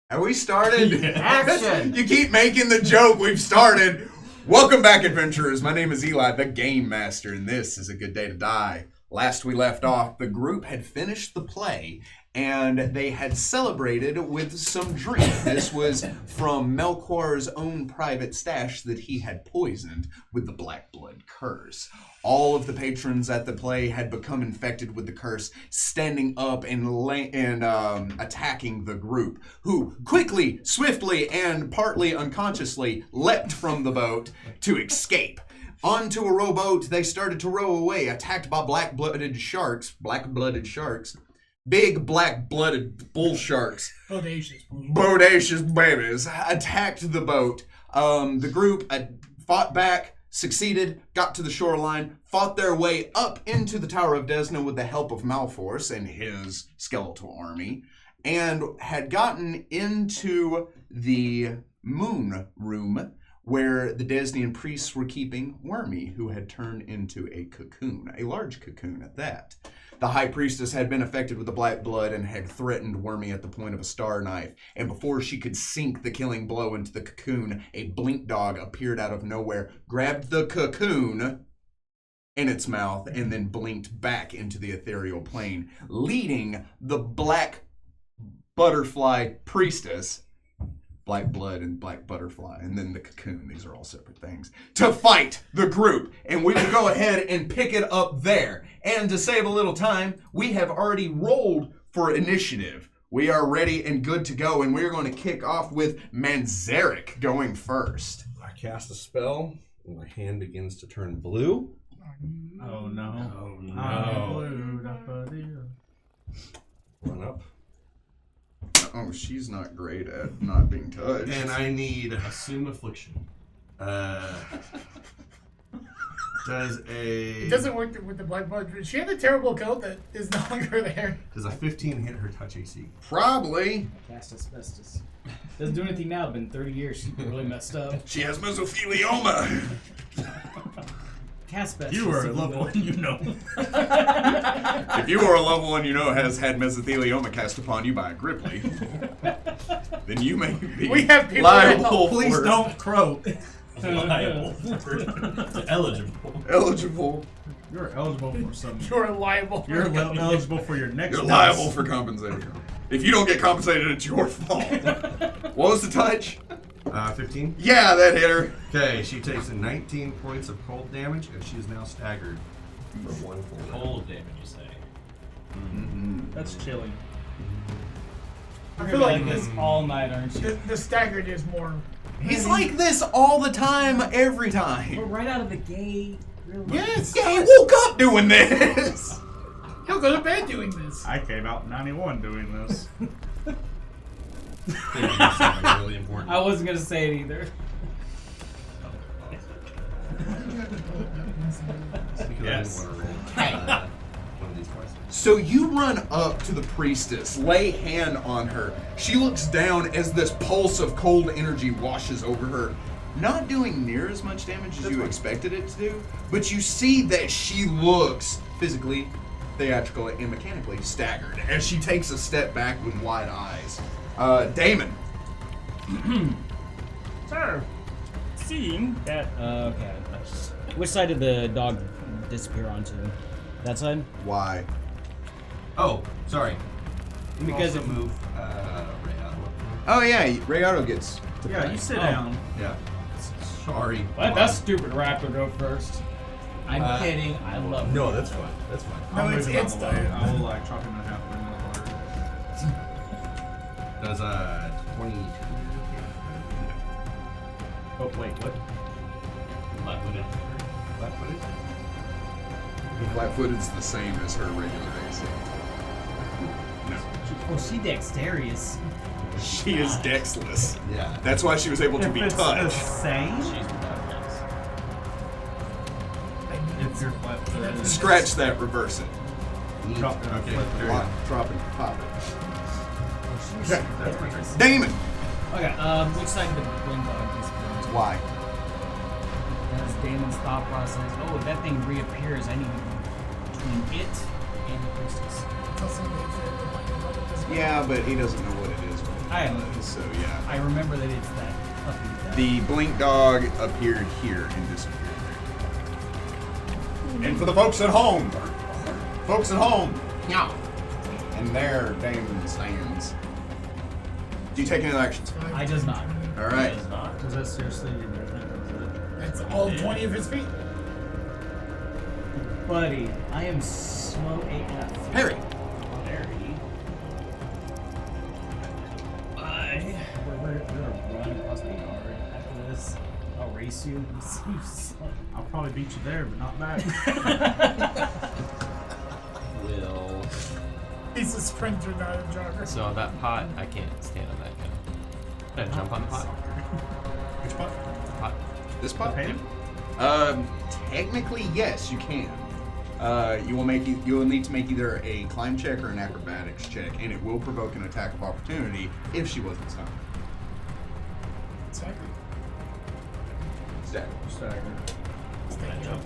Have we started? Action! You keep making the joke. We've started. Welcome back, adventurers. My name is Eli, the Game Master, and this is A Good Day to Die. Last we left off, the group had finished the play, and they had celebrated with some drink. This was from Melchoir's own private stash that he had poisoned with the Black Blood curse. All of the patrons at the play had become infected with the curse, standing up and attacking the group, who quickly, swiftly, and partly unconsciously leapt from the boat to escape. Onto a rowboat, they started to row away, attacked by black-blooded sharks. Big black-blooded bull sharks. Bodacious babies attacked the boat. The group fought back, succeeded, got to the shoreline, fought their way up into the Tower of Desna with the help of Malforce and his skeletal army, and had gotten into the moon room where the Desnian priests were keeping Wormy, who had turned into a cocoon, a large cocoon at that. The High Priestess had been affected with the black blood and had threatened Wormy at the point of a star knife, and before she could sink the killing blow into the cocoon, a blink dog appeared out of nowhere, grabbed the cocoon in its mouth, and then blinked back into the ethereal plane, leading the black butterfly priestess, black blood and black butterfly, and then the cocoon, these are all separate things, to fight the group. And we will go ahead and pick it up there. And to save a little time, we have already rolled for initiative. We are ready and good to go, and we're going to kick off with Manzarek going first. I cast a spell, and my hand begins to turn blue. Oh no. Oh no. Run up. Oh, she's not great at not being touched. And I need Assume Affliction. It doesn't work with the black blood. She had a terrible coat that is no longer there. Does a 15 hit her touch AC? Probably. Cast asbestos. Doesn't do anything now. Been 30 years. She's really messed up. She has mesothelioma. Cast asbestos. You are a level one, you know. If you are a level one you know has had mesothelioma cast upon you by a Gripply, then you may be liable. Please for don't croak. Liable. eligible. You're eligible for some. You're liable. You're eligible for your next. You're liable for compensation. If you don't get compensated, it's your fault. What was the touch? 15? Yeah, that hit her. Okay, she takes 19 points of cold damage, and she is now staggered for 1 full round. Cold damage, you say? Mm-hmm. That's chilling. I feel like this all night, aren't you? the staggered is more. He's like this all the time, every We're time. right out of the gate. Really? Yes. Yeah, he woke up doing this. He'll go to bed doing this. I came out in 91 doing this. Really important. I wasn't gonna say it either. Yes. I didn't want to roll one of these twice. So you run up to the priestess, lay hand on her. She looks down as this pulse of cold energy washes over her, not doing near as much damage as you expected it to do, but you see that she looks physically, theatrically, and mechanically staggered as she takes a step back with wide eyes. Damon. Sir, seeing that. Okay. Which side did the dog disappear onto? That side? Why? Oh, sorry. Because also it move Ray out. Oh yeah, Rayardo gets to Yeah, play. you sit down. Yeah. Sorry. Let that stupid raptor go first. I'm kidding. I love No, it. that's fine. That's fine. I'll No, move it's it out of the way. done. I will like chop him in half and in the water. Does 22. Oh wait, what? Flat-footed. Flat-footed? Flat-footed's the same as her regular AC. Oh, she dexterous. She is dexless. Yeah. That's why she was able to If be it's the touched. same, She's without dex. if you're flat-footed, Scratch that, reverse it. Drop it. Okay, carry on. Drop it, pop it. That's my turn. Damon! Okay, which side did the wind dog disappear onto? Why? That's Damon's thought process. Oh, that thing reappears. I need to go between it and the priestess. Until somebody said the black blood doesn't work. Yeah, but he doesn't know what it is. I So yeah. I remember that it's that puppy. The blink dog appeared here and disappeared there. And for the folks at home, yeah. And there Damon stands. Do you take any actions? I does not. All right. Does not. Does that seriously? That's all 20 of his feet. Buddy, I am slow AF. Harry. We're gonna run across the yard after this. I'll race you. I'll probably beat you there, but not back. Will. He's a sprinter, not a jogger. So that pot, I can't stand on that gun. Can I jump on the pot? Which pot? Pot. This pot? Pay him? Technically, yes, you can. You will need to make either a climb check or an acrobatics check, and it will provoke an attack of opportunity if she wasn't stunned. Exactly. Stagger. Can I jump?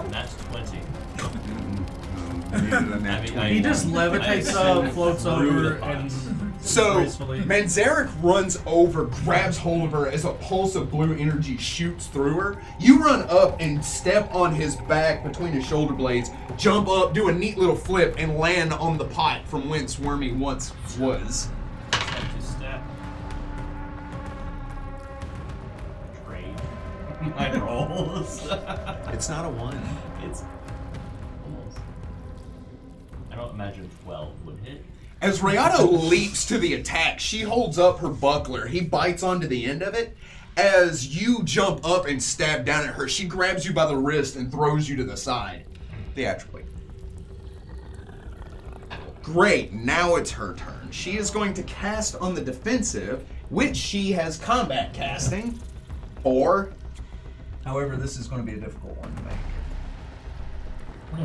And that's 20. He just levitates up, floats over, and So, gracefully. Manzarek runs over, grabs hold of her as a pulse of blue energy shoots through her. You run up and step on his back between his shoulder blades, jump up, do a neat little flip, and land on the pot from whence Wormy once was. Have to step. Trade. My rolls. It's not a 1. It's almost. I don't imagine 12 would hit. As Rayato leaps to the attack, she holds up her buckler. He bites onto the end of it. As you jump up and stab down at her, she grabs you by the wrist and throws you to the side. Theatrically. Great, now it's her turn. She is going to cast on the defensive, which she has combat casting. Or, however, this is going to be a difficult one to make.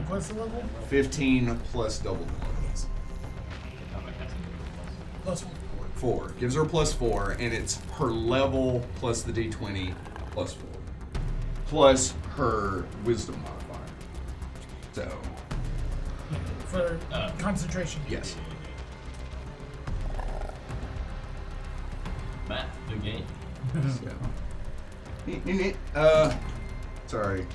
What's the level? 15 plus double the levels. Plus 4. Gives her plus 4, and it's her level plus the d20 plus 4. Plus her wisdom modifier. So, for concentration. yes. Matt, good game. Sorry.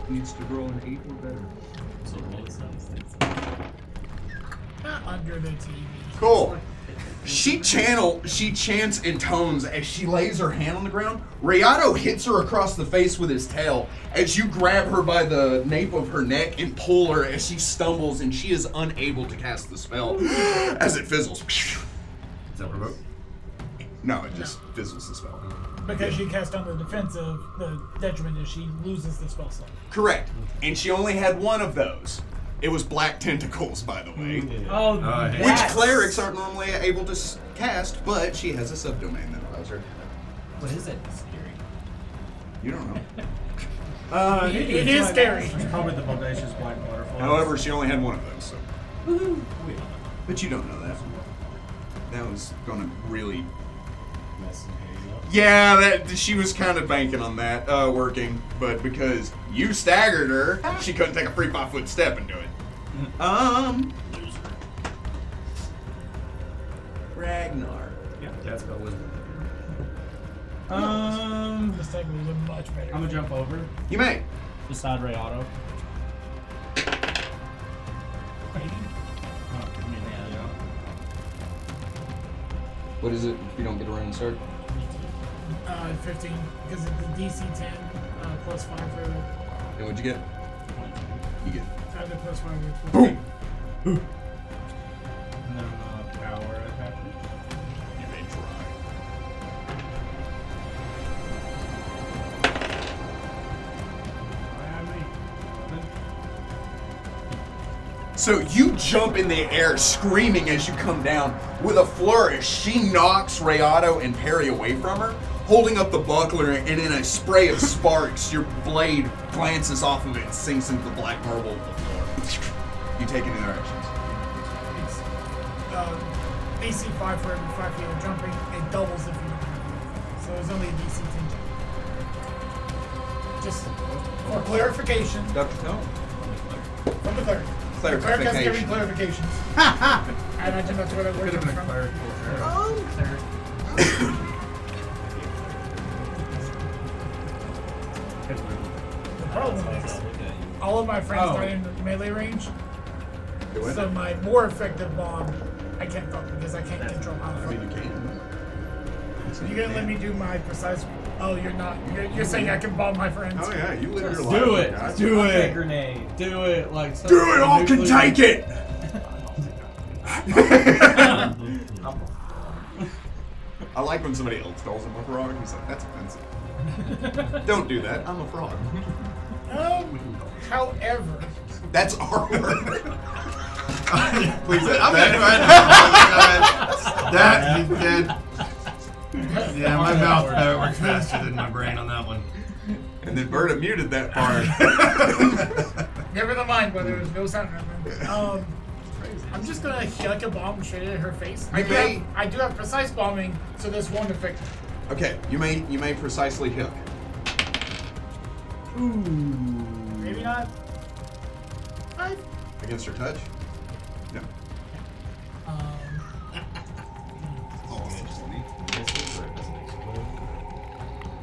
Needs to roll an 8 or better. So roll the stats. Not under the TV. Cool. She chants in tones as she lays her hand on the ground. Rayato hits her across the face with his tail as you grab her by the nape of her neck and pull her as she stumbles and she is unable to cast the spell as it fizzles. Is that provoke? No, it just fizzles the spell. Because she cast on the defensive, the detriment is she loses the spell slot. Correct. And she only had one of those. It was black tentacles, by the way. Oh, hey. Which clerics aren't normally able to cast, but she has a subdomain that allows her. What is it? Scary. You don't know. It is scary. It's probably the bodacious black butterfly. However, she only had one of those, so. We don't know. But you don't know that. That was gonna really. Messing Harry up. Yeah, that she was kind of banking on that working, but because you staggered her, she couldn't take a free 5-foot step and do it. Loser. Ragnar. Yeah, that's about wisdom. This time we did much better. I'm gonna jump over. You may. Beside Ray Auto. What is it if you don't get a run start? 15, because it's the DC 10, plus 5 for the... And what'd you get? You get. I have the plus 5 with Boom! And then power attack. You may try. So you jump in the air screaming as you come down. With a flourish, she knocks Rayato and Perry away from her, holding up the buckler, and in a spray of sparks, your blade glances off of it and sinks into the black marble of the floor. You take any other actions? It's AC 5 for every 5 feet of jumping. It doubles if you don't have it. So it's only a DC 10 jump. Just for clarification. Dr. Tone. From the cleric. The cleric has given clarifications. I imagine that's where that word Could have comes been a from. clerical error. The problem is, all of my friends are in melee range, so my more effective bomb, I can't fuck because I can't control how to fuck. You can. You're gonna let me do my precise. Oh, you're not. You're saying I can bomb my friends. Oh yeah, you live your life. Do it. Gotcha. Do Rocket it. grenade. Do it. Like Do it, all can take it! I like when somebody else calls him a frog. He's like, that's offensive. Don't do that. I'm a frog. However, That's our word. Please, that he did. Yeah, my mouth better work faster than my brain on that one. And then Berta muted that part. never mind whether there was no sound. I'm just gonna yuck a bomb straight at her face. I do have precise bombing, so this won't affect me. Okay, you may precisely hook. Maybe not. 5. Against her touch? No.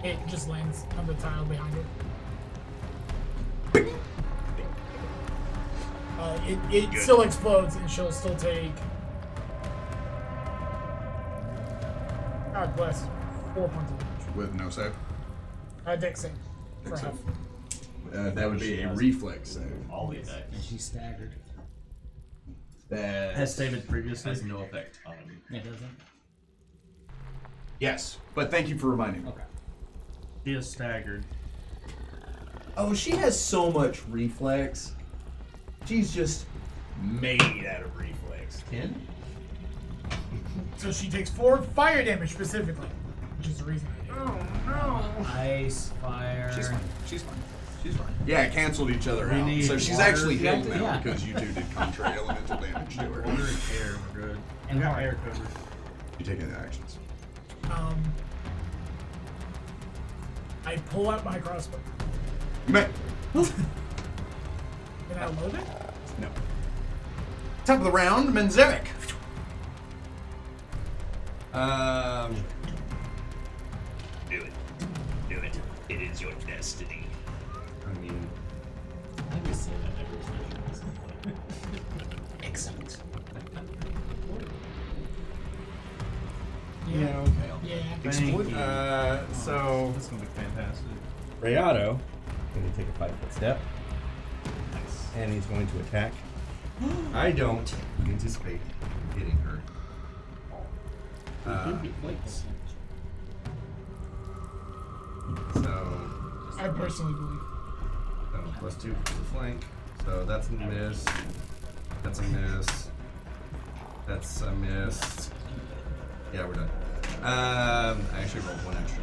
It just lands on the tile behind it. It still explodes, and she'll still take. God bless. 4 points of damage. With no save? Dex save. For Dex half. save. That would be a reflex save. All the attacks. And she's staggered. That Has stated previously. Has no effect on It doesn't? yes, but thank you for reminding me. Okay. She is staggered. Oh, she has so much reflex. She's just made out of reflex. 10? So she takes 4 fire damage specifically, which is the reason I did. Oh no! Ice, fire. She's fine. She's fine. She's fine. Yeah, it canceled each other We out. need So she's water. actually healed now Yeah. because you two did contrary elemental damage to her. Water and air. We're good. And We got heart. air covered. You take any actions. I pull out my crossbow. You may. Can I load it? No. Top of the round, Menzerik. Do it. Do it. It is your destiny. I mean, I would say that every session. Excellent. Yeah. okay. Yeah. Thank you. so This is gonna be fantastic. Rayato going to take a 5-foot step. And he's going to attack. I don't anticipate hitting her. So, I personally believe. +2 for the flank. So that's a miss. That's a miss. That's a miss. Yeah, we're done. I actually rolled 1 extra.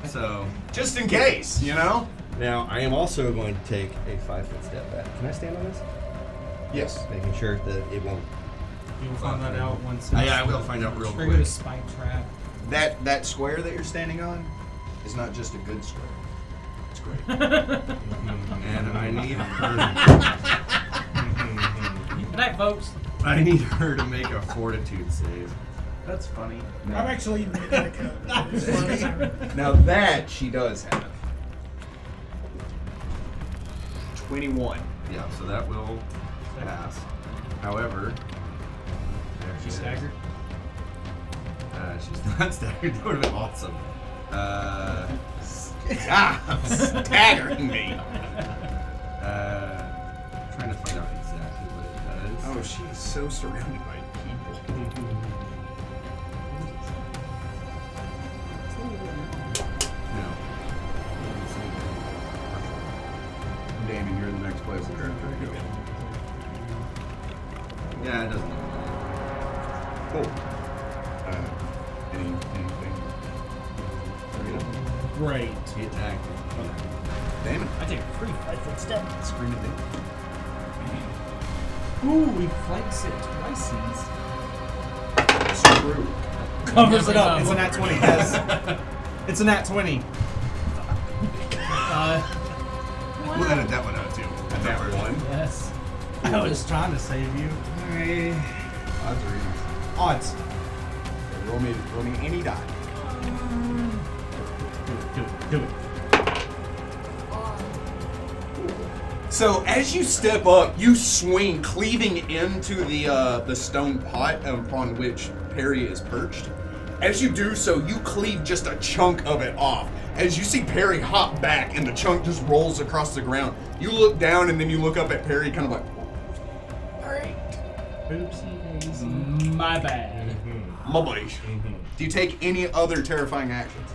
So Just in case, you know? now I am also going to take a 5-foot step back. Can I stand on this? Yes. Making sure that it won't. You'll find that out once. Yeah, I will find out real Trigger a quick. spike trap. That square that you're standing on is not just a good square. It's great. And I need her. Good night, folks. I need her to make a fortitude save. That's funny. I'm actually making a cut. Now that she does have. 21. Yeah, so that will pass. However, She's staggered. she's not staggered. That would have been awesome. Staggering me. Trying to find out exactly what it does. Oh, she is so surrounded by people. No. Damon, you're in the next place. There you go. Yeah, it doesn't. Cool. Anything? Great. He attacked. Damon, I take a free 5-foot step. scream at me. Ooh, he flanks it twice. Screw. Covers it up. It's a nat 20. It's a nat 20. We'll edit that one out too. That's our first one. Yeah. I was trying to save you. Odds or evens? Odds. Roll me any die. Do it. So as you step up, you swing, cleaving into the stone pot upon which Perry is perched. As you do so, you cleave just a chunk of it off. As you see Perry hop back and the chunk just rolls across the ground, you look down and then you look up at Perry kind of like, Oopsie daisy. My bad. my boy. Do you take any other terrifying actions?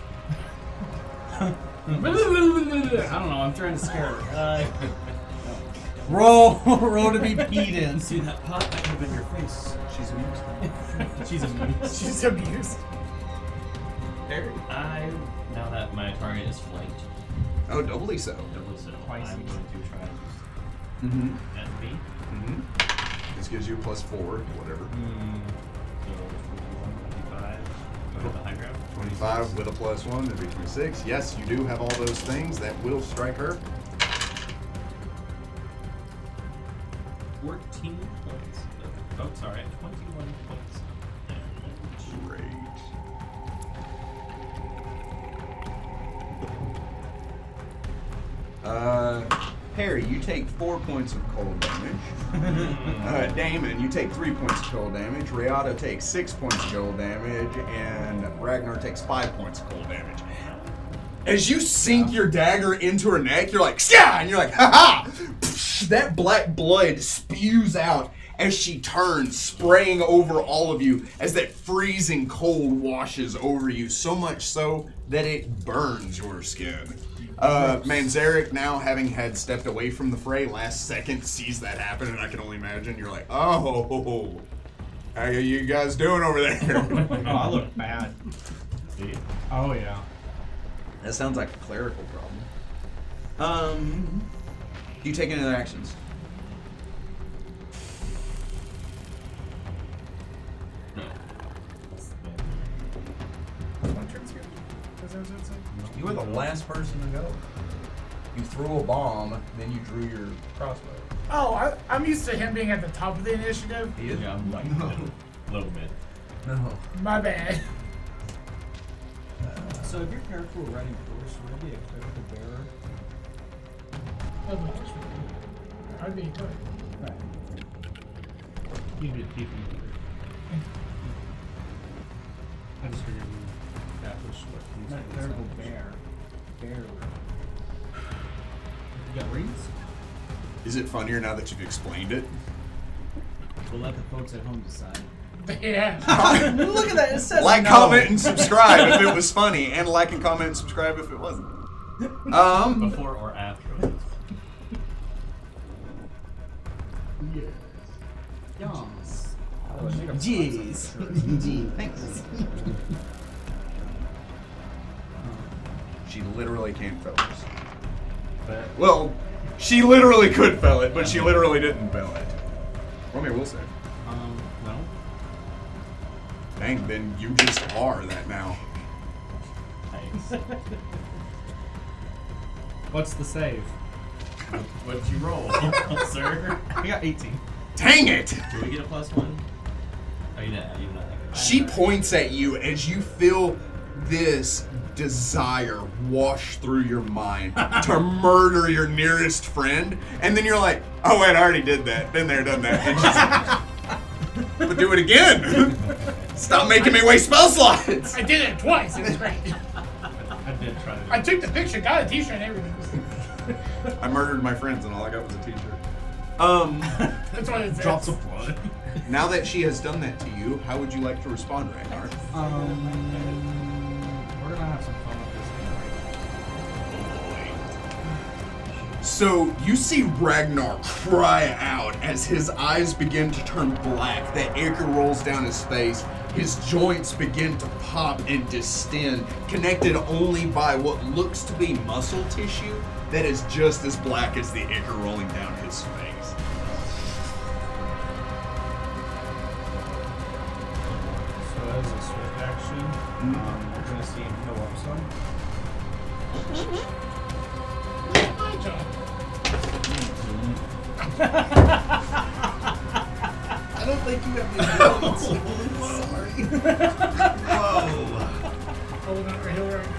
I don't know. I'm trying to scare her. Roll to be peed in. See that pot? That could have been your face. She's amused. She's amused. She's amused. Now that my target is flanked, Oh, doubly so. double so Twice I'm each. going to try Mm-hmm. and B. Mm-hmm. This gives you +4, whatever. So 25. Go to the high ground. 25 with a +1, that'd be 26. Yes, you do have all those things. That will strike her. 14 points. Oh, sorry, 21 points. Great. Harry, you take 4 points of cold damage. Damon, you take 3 points of cold damage. Riata takes 6 points of cold damage, and Ragnar takes 5 points of cold damage. As you sink your dagger into her neck, you're like, "Sky!" And you're like, "Ha ha!" That black blood spews out as she turns, spraying over all of you as that freezing cold washes over you, so much so that it burns your skin. Manzarek, now having had stepped away from the fray last second, sees that happen, and I can only imagine you're like, "Oh, how are you guys doing over there?" Oh, I look bad. See? Oh yeah. That sounds like a clerical problem. Do you take any other actions? No. One turn's good. Is that what it said? You were the last person to go. You threw a bomb, then you drew your crossbow. Oh, I'm used to him being at the top of the initiative. He is? Yeah, I'm like little mid. No. My bad. So if your character were riding horse, would it be a critical bearer? I'd be good. Right. You'd be people. I just figured that was what he's Not critical bear. Bearer. You got reeds? Is it funnier now that you've explained it? We'll let the folks at home decide. Yeah. Look at that. It says Like, no. comment, and subscribe if it was funny, and like and comment and subscribe if it wasn't. Before or after. Yes. Jeez. Gee, thanks. She literally can't fell this. Well, she literally could fell it, but she literally didn't fell it. Roll me a will save. No. Dang, then you just are that now. Nice. What's the save? What'd you roll, sir? I got 18. Dang it! Do we get a +1? Oh, you didn't. You didn't. She points at you as you feel this desire wash through your mind to murder your nearest friend, and then you're like, "Oh wait, I already did that. Been there, done that." And she's like, "But do it again. Stop making me waste spell slots." I did it twice. It was great. I did try to. I took the picture, got a t-shirt and everything. I murdered my friends, and all I got was a t-shirt. That's what it says. Drops of blood. Now that she has done that to you, how would you like to respond, Ragnar? We're gonna have some fun with this game. So you see Ragnar cry out as his eyes begin to turn black. The ichor rolls down his face. His joints begin to pop and distend, connected only by what looks to be muscle tissue that is just as black as the ichor rolling down his face. So as a swift action, we're gonna see him heal up some. My job. Holding out her heel right now.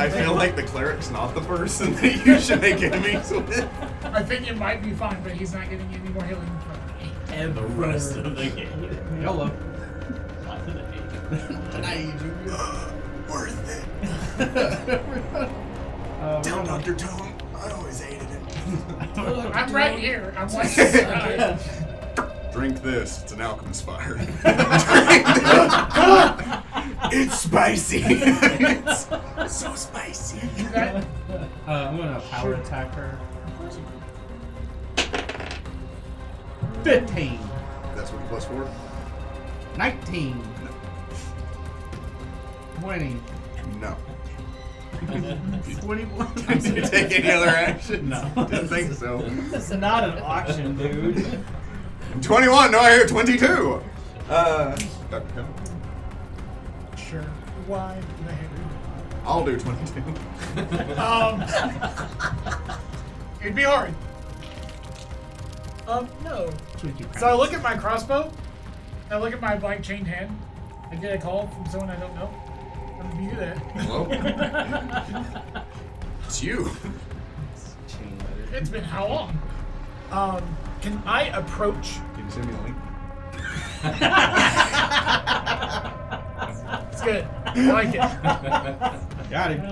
I feel like the cleric's not the person that you should make enemies with. I think it might be fine, but he's not getting any more healing from me. And the rest of the game. YOLO. Not today. Worth it. Tell Dr. Tone, I always hated it. I'm right here. I'm like, Drink this. It's an alchemist fire. It's spicy. It's so spicy. I'm gonna power attack her. 15. That's what plus 4? 19. 20. No. 21. Did you take any other action? No. Didn't think so. This is not an auction, dude. 21. No, I hear 22. Dr. Kevin? sure. Why the heck? I'll do 22. It'd be hard. No. So I look at my crossbow. I look at my blank chained hand. I get a call from someone I don't know. I'm gonna do that. Hello? It's you. It's been how long? Can I approach? Can you send me a link? It's good. I like it. Got him.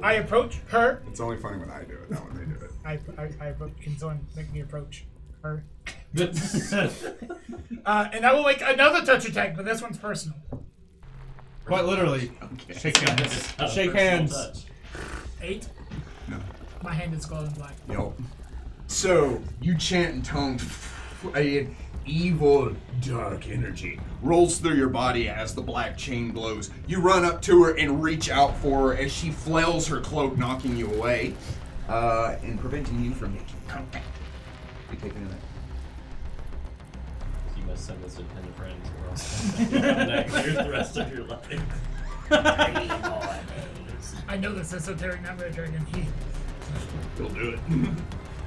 I approach her. It's only funny when I do it, not when they do it. I approach. Can someone make me approach her? And I will make another touch attack, but this one's personal. Quite literally. Okay. Shake hands. Shake Personal hands. touch. 8. No. My hand is glowing black. Yup. So, you chant in tongues. An evil, dark energy rolls through your body as the black chain glows. You run up to her and reach out for her as she flails her cloak, knocking you away and preventing you from making contact. You taking that? You must send us a pin of friends or else here's the rest of your life. I know this esoteric nightmare dragon. You'll do it.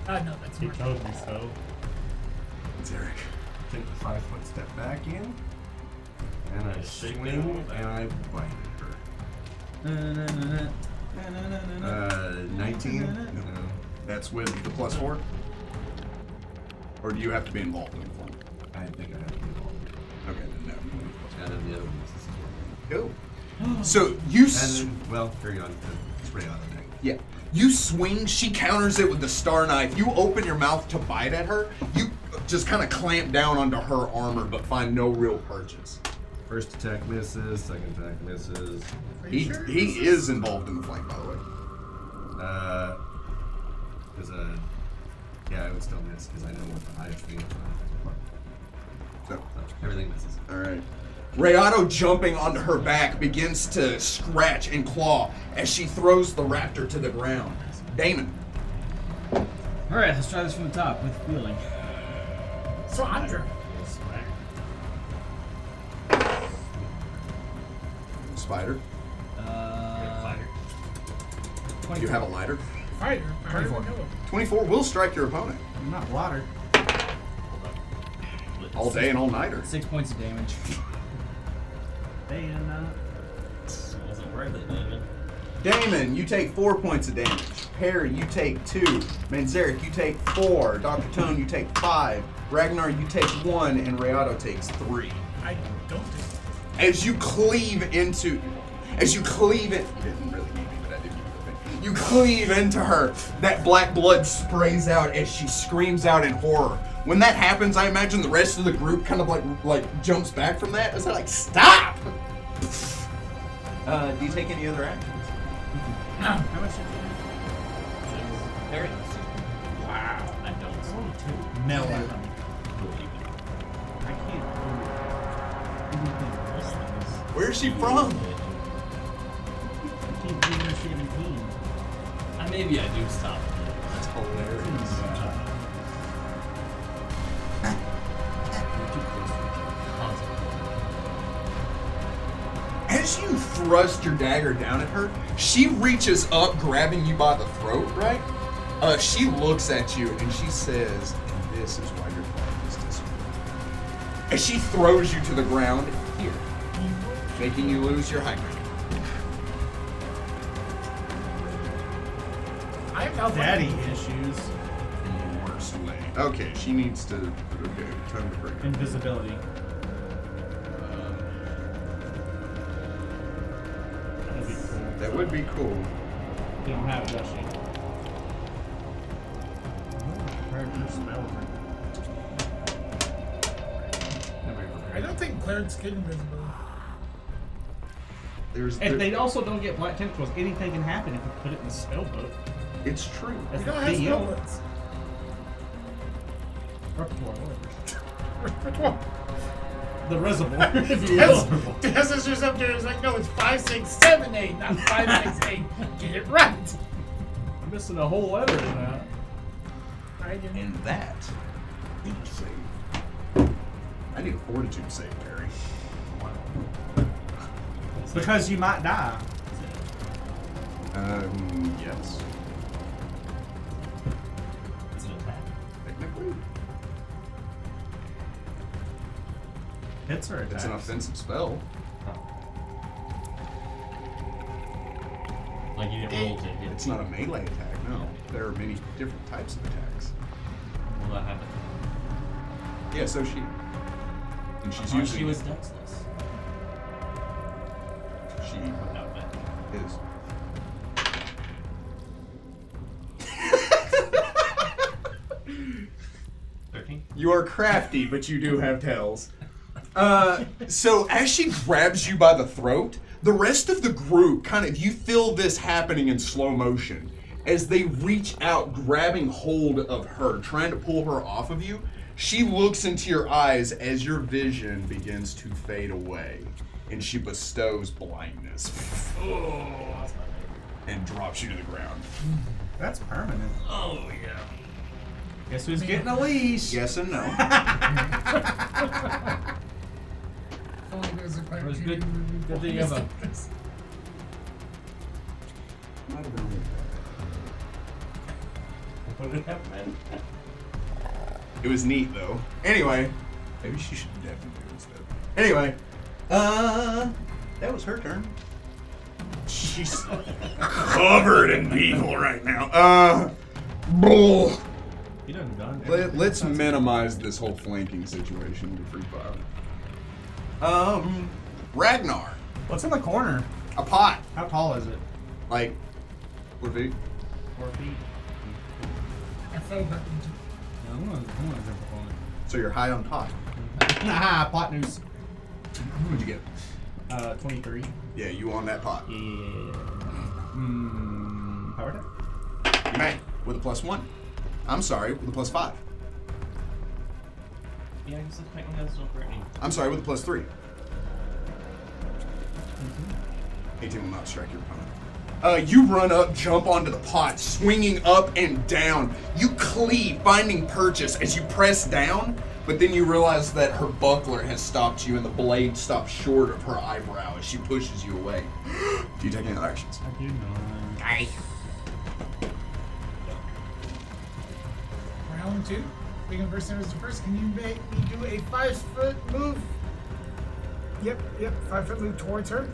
No, that's He smart. told me so. It's Eric. Take the 5-foot step back in. And I swing and I bite her. 19? No. That's with the plus 4? Or do you have to be involved in the fun? I think I have to be involved. Okay, then no. And then the other ones. Cool. So you And then, well, carry on. Spray out attack. yeah. You swing, she counters it with the star knife. You open your mouth to bite at her. You just kind of clamp down onto her armor, but find no real purchase. First attack misses. Second attack misses. He is involved in the flank, by the way. Yeah, I would still miss because I know what the highest thing is. So, Everything misses. all right. Rayado, jumping onto her back, begins to scratch and claw as she throws the raptor to the ground. Damon. Alright, let's try this from the top with feeling. So I'm drunk. Spider. Fighter. Do you have a lighter? Fighter. I heard him go. 24 will strike your opponent. I'm not water. All day and all nighter. 6 points of damage. Wasn't worth it, David. Damon, you take 4 points of damage. Perry, you take 2. Manzarek, you take 4. Dr. Tone, you take 5. Ragnar, you take 1. And Rayado takes 3. I don't do As you cleave it, you didn't really need me, but I did give you the thing. You cleave into her. That black blood sprays out as she screams out in horror. When that happens, I imagine the rest of the group kind of like jumps back from that. It's like, stop! Do you take any other actions? How much did Very nice. Wow. I don't you do? see No. believe I can't Where's she from? I can't do her 17. maybe I do stop. That's hilarious. You're too close to each other. As you thrust your dagger down at her, she reaches up, grabbing you by the throat, right? She looks at you and she says, and this is why your father is disappointed. as she throws you to the ground here, making you lose your high ground. I have no Daddy issues. In the worst way. Okay, she needs to. Okay, time to break. Invisibility. That'd be cool. That would be cool. You don't have it, does she? Character spells. I don't think clerics get invisible. If they also don't get black tentacles, anything can happen if you put it in the spell book. It's true. That's You don't the have deal. spellbooks. Repertoire, whatever. Repertoire. The reservoir, if you will. Des is just up there. It's like, no, it's 5, 6, 7, 8, not 5, 6, 8. Get it right. I'm missing a whole letter in that. And that need to save. I need a fortitude save, Perry. Because you might die. Yes. It's an attack. Technically, Hits or attacks? it's an offensive spell. Like you didn't roll to hit. It's not a melee attack, no. There are many different types of attacks. Will that happen? Yeah, so she. And she's I thought using. she was dexless. She No, but is. You are crafty, but you do have tails. So as she grabs you by the throat, the rest of the group kind of, you feel this happening in slow motion. As they reach out, grabbing hold of her, trying to pull her off of you, she looks into your eyes as your vision begins to fade away. And she bestows blindness. And drops you to the ground. That's permanent. oh yeah. Guess who's getting a leash? Yes and no. Only there's a It was good that you have a... What did that mean? It was neat though. Anyway, maybe she should definitely do instead. Anyway, that was her turn. She's covered in people right now. Bull. You done done. Let's minimize this whole flanking situation to free fire. Ragnar, What's in the corner? a pot. How tall is it? Like, 4 feet. 4 feet. I fell back into Yeah, I'm gonna jump up on So you're high on pot. it. Nah, plot news. What'd you get? 23. Yeah, you on that pot. Yeah. Power attack? You may, with a +1. I'm sorry, with a +5. Yeah, I guess the technically that's still threatening. I'm sorry, with a +3. 18 will not strike your opponent. You run up, jump onto the pot, swinging up and down. You cleave, finding purchase as you press down, but then you realize that her buckler has stopped you and the blade stops short of her eyebrow as she pushes you away. Do you take any other actions? I do not. round 2. Being the person who's the first, can you make me do a 5-foot move? Yep, 5-foot move towards her.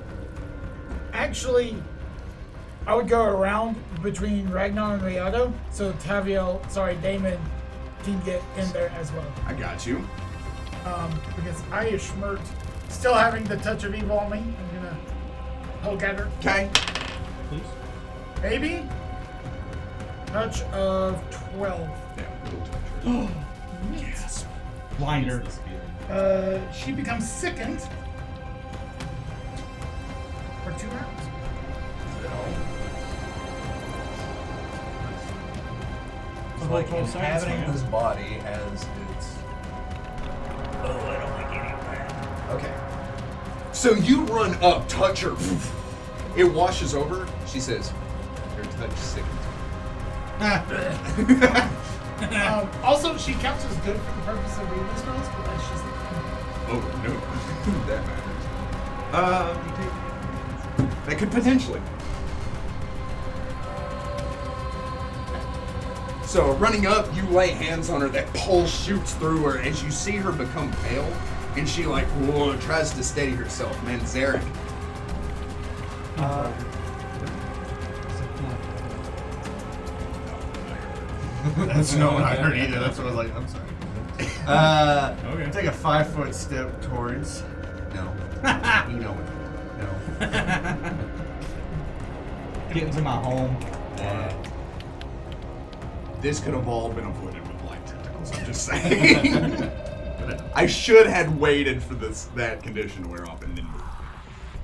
Actually, I would go around between Ragnar and Riado, so Damon can get in there as well. I got you. Because I is Schmert still having the touch of evil on me. I'm gonna poke at her. Okay. Please. Maybe. Touch of 12. Yeah, we'll touch her. Yes. Blinder. What's this feeling? She becomes sickened for 2 rounds. It's like inhabiting this body has its. Oh, I don't like any of that. Okay. So you run up, touch her. It washes over. She says, "Your touch sickens." Also, she counts as good for the purpose of reading spells, but that's just. Oh no, that matters. You take. That could potentially. So running up, you lay hands on her. That pulse shoots through her as you see her become pale. And she like tries to steady herself. Man, Zarek. That's not what I heard either. That's what I was like, I'm sorry. Okay. Take a 5-foot step towards. No. You know it. No. Get into my home. This could have all been avoided with black tentacles. I'm just saying. I should have waited for that condition to wear off and then move.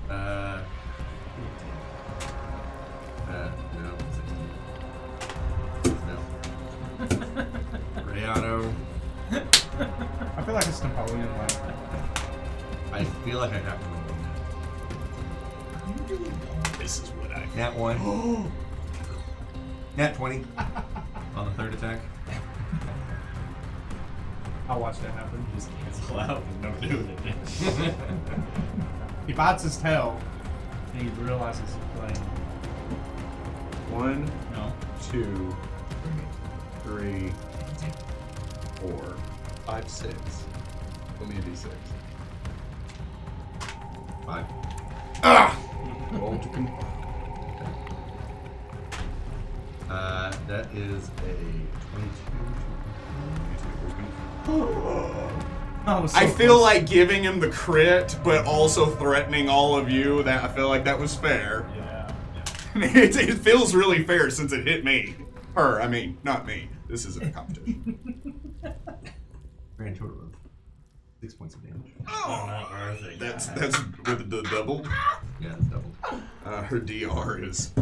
No. Rayado. I feel like it's Napoleon. Like, I feel like I have to roll This is what I. Nat 1. Nat 20 on the third attack. I'll watch that happen. Just cancel out and don't do it. He bites his tail, and he realizes he's playing. 1, No. 2, 3, 4, 5, 6. Put me a d6. 5. Ah! Roll to confirm. That is a 22. I feel like giving him the crit, but also threatening all of you. That I feel like that was fair. Yeah. It feels really fair since it hit me. Her, I mean, not me. This isn't a competition. Grand total of 6 points of damage. Not worth it. That's with the double. Yeah, it's doubled. Her DR is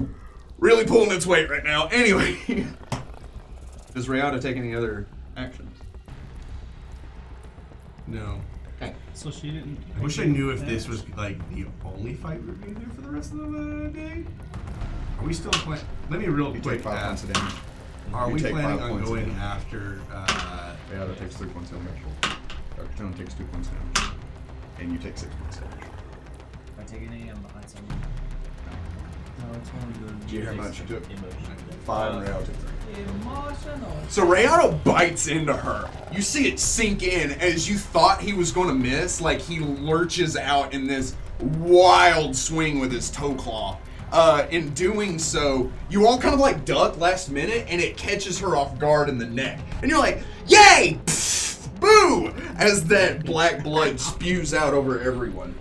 really pulling its weight right now. Anyway, does Rayada take any other actions? No. Okay. So she didn't. I wish I knew if this was like the only fight we were going to do for the rest of the day. Are we still planning? Let me real You quick take 5 points ask. of damage. Are You we take planning 5 on points of going damage. after? Rayada takes 3 points of damage. Dr. Tone takes 2 points of damage. And you take 6 points of damage. If I take any, I'm behind someone. No, it's one of the. Do you hear how much you took? Emotion. 5 and Rayada took 3. Emotional. So Rayado bites into her. You see it sink in as you thought he was going to miss. Like he lurches out in this wild swing with his toe claw. In doing so, you all kind of like duck last minute, and it catches her off guard in the neck. And you're like, "Yay! Pfft, boo!" As that black blood spews out over everyone.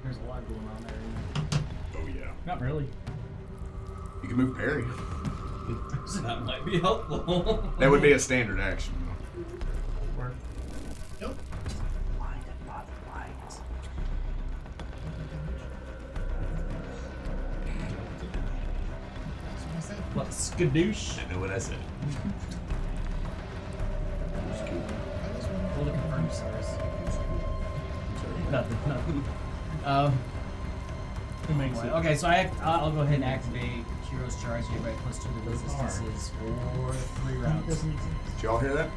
There's a lot going on there. Oh yeah. Not really. You can move parry. So that might be helpful. That would be a standard action. Nope. That's what I said. What, skadoosh? I know what I said. Roll the confirm stars. Nothing. Who makes it? Okay, so I'll go ahead and activate Hero's Charge. Get right plus 2 to resistances for 3 rounds. Did y'all hear that?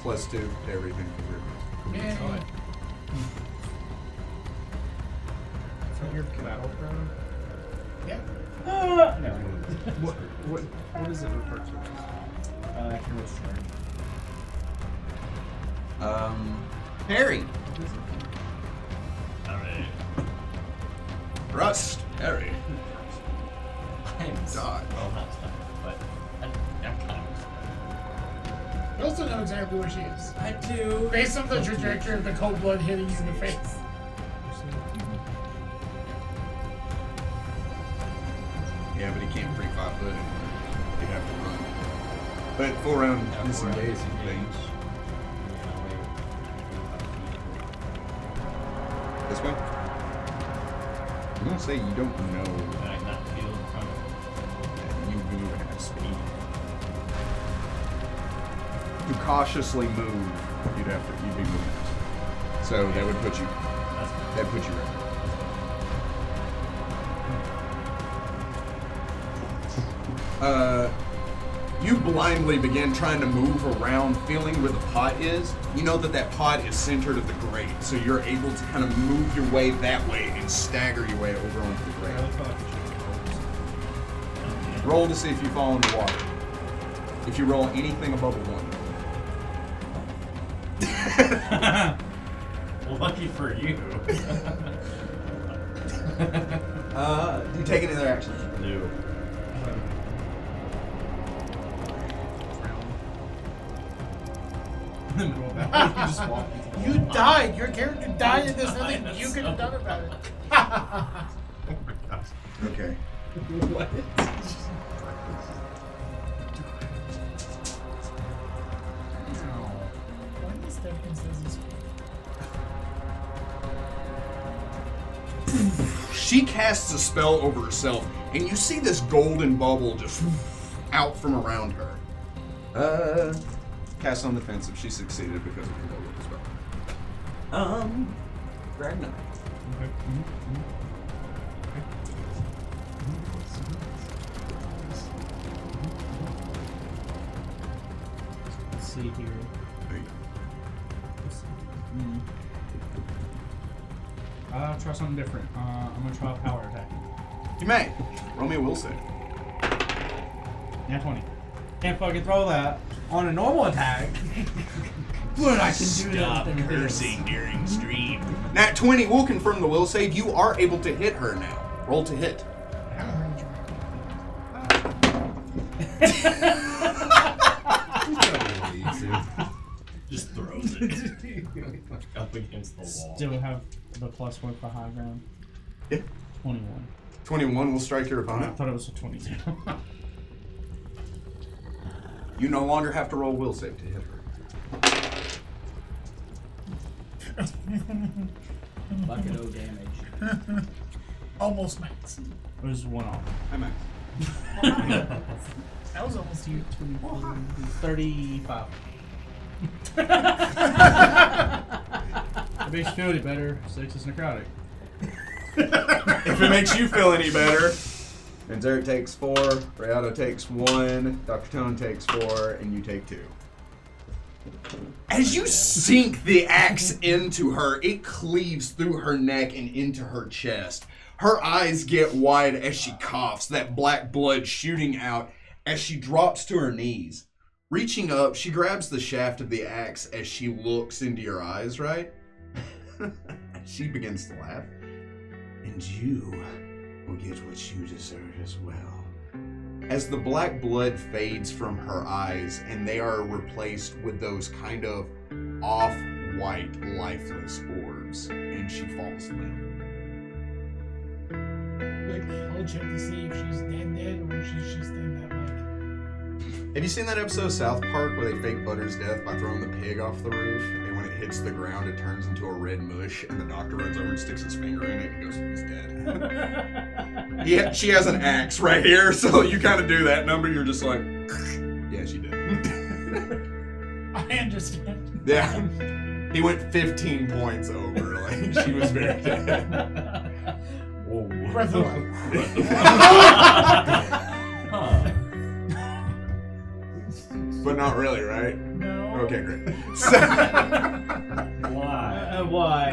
+2 to everything. Yeah. So your battle crown? Yeah. No. What does it refer to? Hero's Charge. Harry. Alright. Rust. Harry. I'm Dodge. well, not stuck, but I'm kind of. You also know exactly where she is. I do. Based on the trajectory of the cold blood hitting you in the face. Yeah, but he can't free 5 foot. He'd have to run. But full round disengage. This way? I'm gonna say you don't know Did I not feel in front of that you move and have speed. To cautiously move, you'd be moving. So that would put you right. You blindly begin trying to move around, feeling where the pot is. You know that pot is centered at the grate, so you're able to kind of move your way that way and stagger your way over onto the grate. Roll to see if you fall into water. If you roll anything above a 1. Well, lucky for you. Do you take any other actions? No. In the middle of that, you just walk. You died. Your character died, and there's nothing you could have done about it. Okay. What? Why does Stefan says this? She casts a spell over herself, and you see this golden bubble just out from around her. Cast on defensive. She succeeded because of the golden spell. Grab 9. Let's see here. Try something different. I'm gonna try a power attack. You may. Roll me a will save. Yeah, 20. Can't fucking throw that on a normal attack. But I can do that. cursing during stream. Nat 20 will confirm the will save. You are able to hit her now. Roll to hit. Just throws it up against the wall. Still have the +1 for high ground. Yeah. 21. 21 will strike your I opponent. thought it was a 22. You no longer have to roll will save to hit her. Bucket O damage. Almost max. It was 1 off. Hi, Max. That was almost you. 35. It makes you feel any better. 6 is necrotic. If it makes you feel any better, then Zerek takes 4, Rayado takes 1, Dr. Tone takes 4, and you take 2. As you sink the axe into her, it cleaves through her neck and into her chest. Her eyes get wide as she coughs, that black blood shooting out as she drops to her knees. Reaching up, she grabs the shaft of the axe as she looks into your eyes, right? She begins to laugh. And you will get what you deserve as well. As the black blood fades from her eyes and they are replaced with those kind of off-white, lifeless orbs, and she falls limp. Like, I'll check to see if she's dead, or if she's just in that, like... Have you seen that episode of South Park where they fake Butter's death by throwing the pig off the roof? And when it hits the ground, it turns into a red mush, and the doctor runs over and sticks his finger in it and goes, he's dead. Yeah, she has an axe right here, so you kind of do that number. You're just like, yeah, she did. I understand. Yeah. He went 15 points over. Like, she was very dead. Whoa. Breath of life. Huh. But not really, right? No. Okay, great. Why? Why?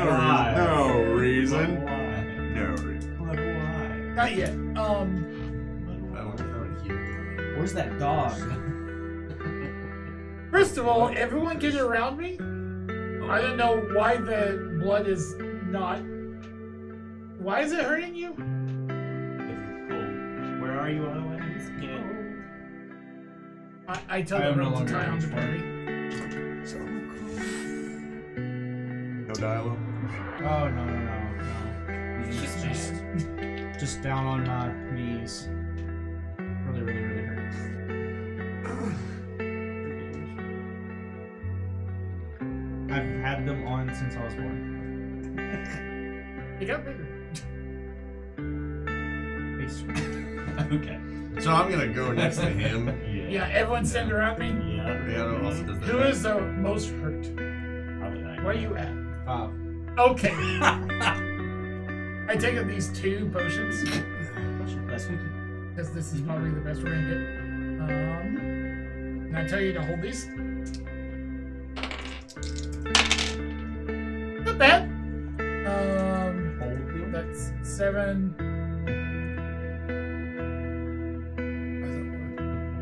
No reason. But why? No reason. But why? Not yet. I wonder if that would heal. Where's that dog? First of all, everyone get around me. I don't know why the blood is not... Why is it hurting you? Where are you, Otherwise? Can't. I tell I am them no to longer tie on the age party. So no dialogue. Oh, no. He's just mad. Just down on my knees. Really, really, really hurt. I've had them on since I was born. It got bigger. Okay. So I'm gonna go next to him. Yeah, everyone stand around me. Yeah. Rayado also does that. Who is the most hurt? Probably not. Where are you at? 5. Okay. I take at least 2 potions. That's Because this is probably the best we're gonna get. And I tell you to hold these. Not bad. That's 7.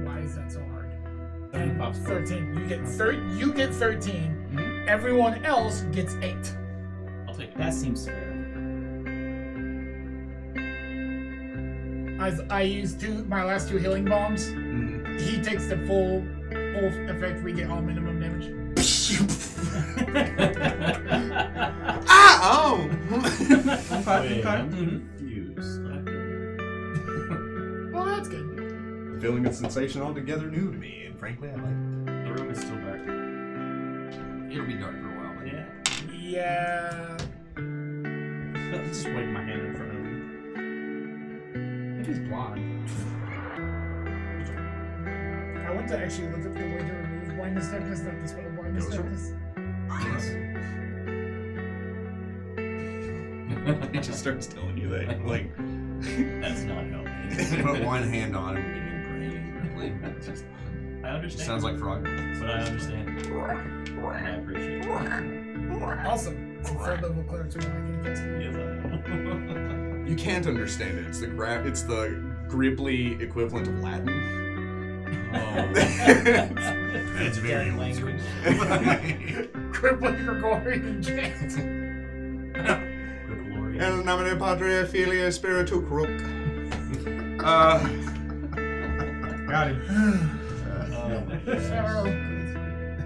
Why is that so hard? 13. You get 13. Mhm. Everyone else gets 8. I'll take it. That seems fair. I used my last 2 healing bombs. Mhm. He takes the full effect. We get all minimum damage. Ah! Oh! Wait, I'm confused. Well, that's good. Feeling a sensation altogether new to me, and frankly, I like it. The room is still dark. It'll be dark for a while. But Yeah. Yeah. Just waving my hand in front of him. I think he's blind. I want to actually look up the way to remove blindness darkness, not dispel blindness darkness. He just starts telling you that. Like, That's not helping. put one hand on him and begin praying. It's just, I understand. sounds like frog. But I understand. And I appreciate it. Awesome. It's a 3rd level cleric, so I can cast it. Yes, I know. you can't understand it. It's the Gribbly equivalent of Latin. It's very language. Crippling Gregorian chant. El nomine Patria Filii Spiritu Crook. Got him. So,